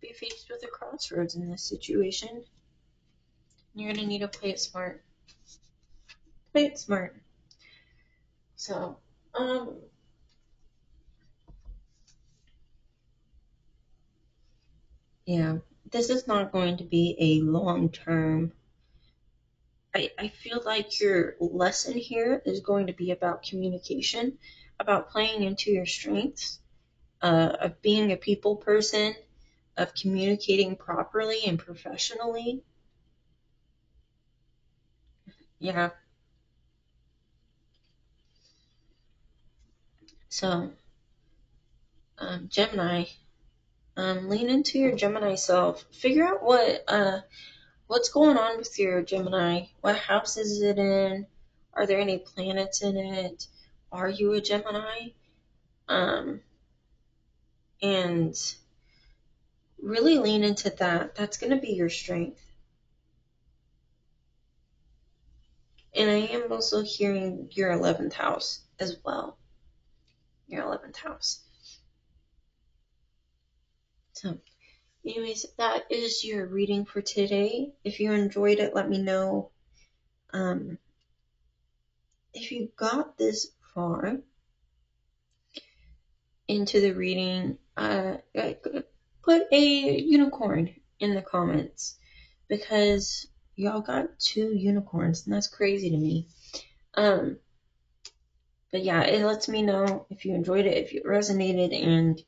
be faced with a crossroads in this situation. You're gonna need to play it smart. Play it smart. So, yeah, this is not going to be a long-term. I feel like your lesson here is going to be about communication, about playing into your strengths, of being a people person, of communicating properly and professionally. Yeah. So, Gemini, lean into your Gemini self. Figure out what's going on with your Gemini. What house is it in? Are there any planets in it? Are you a Gemini? Um, and really lean into that. That's going to be your strength. And I am also hearing your 11th house as well. Your 11th house. So, anyways, that is your reading for today. If you enjoyed it, let me know. If you got this far into the reading, put a unicorn in the comments, because y'all got 2 unicorns, and that's crazy to me. But yeah, it lets me know if you enjoyed it, if it resonated, and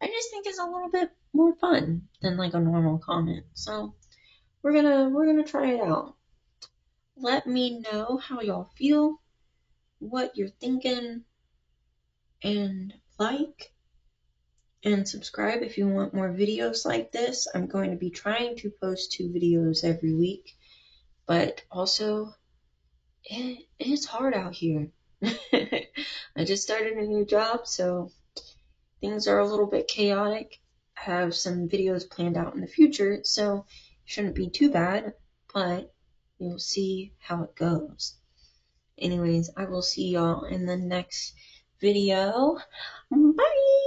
I just think it's a little bit more fun than like a normal comment. So we're gonna try it out. Let me know how y'all feel. what you're thinking, and like and subscribe if you want more videos like this. I'm going to be trying to post 2 videos every week, but also it's hard out here. I just started a new job, so things are a little bit chaotic. I have some videos planned out in the future, so it shouldn't be too bad, but you'll see how it goes. Anyways, I will see y'all in the next video. Bye!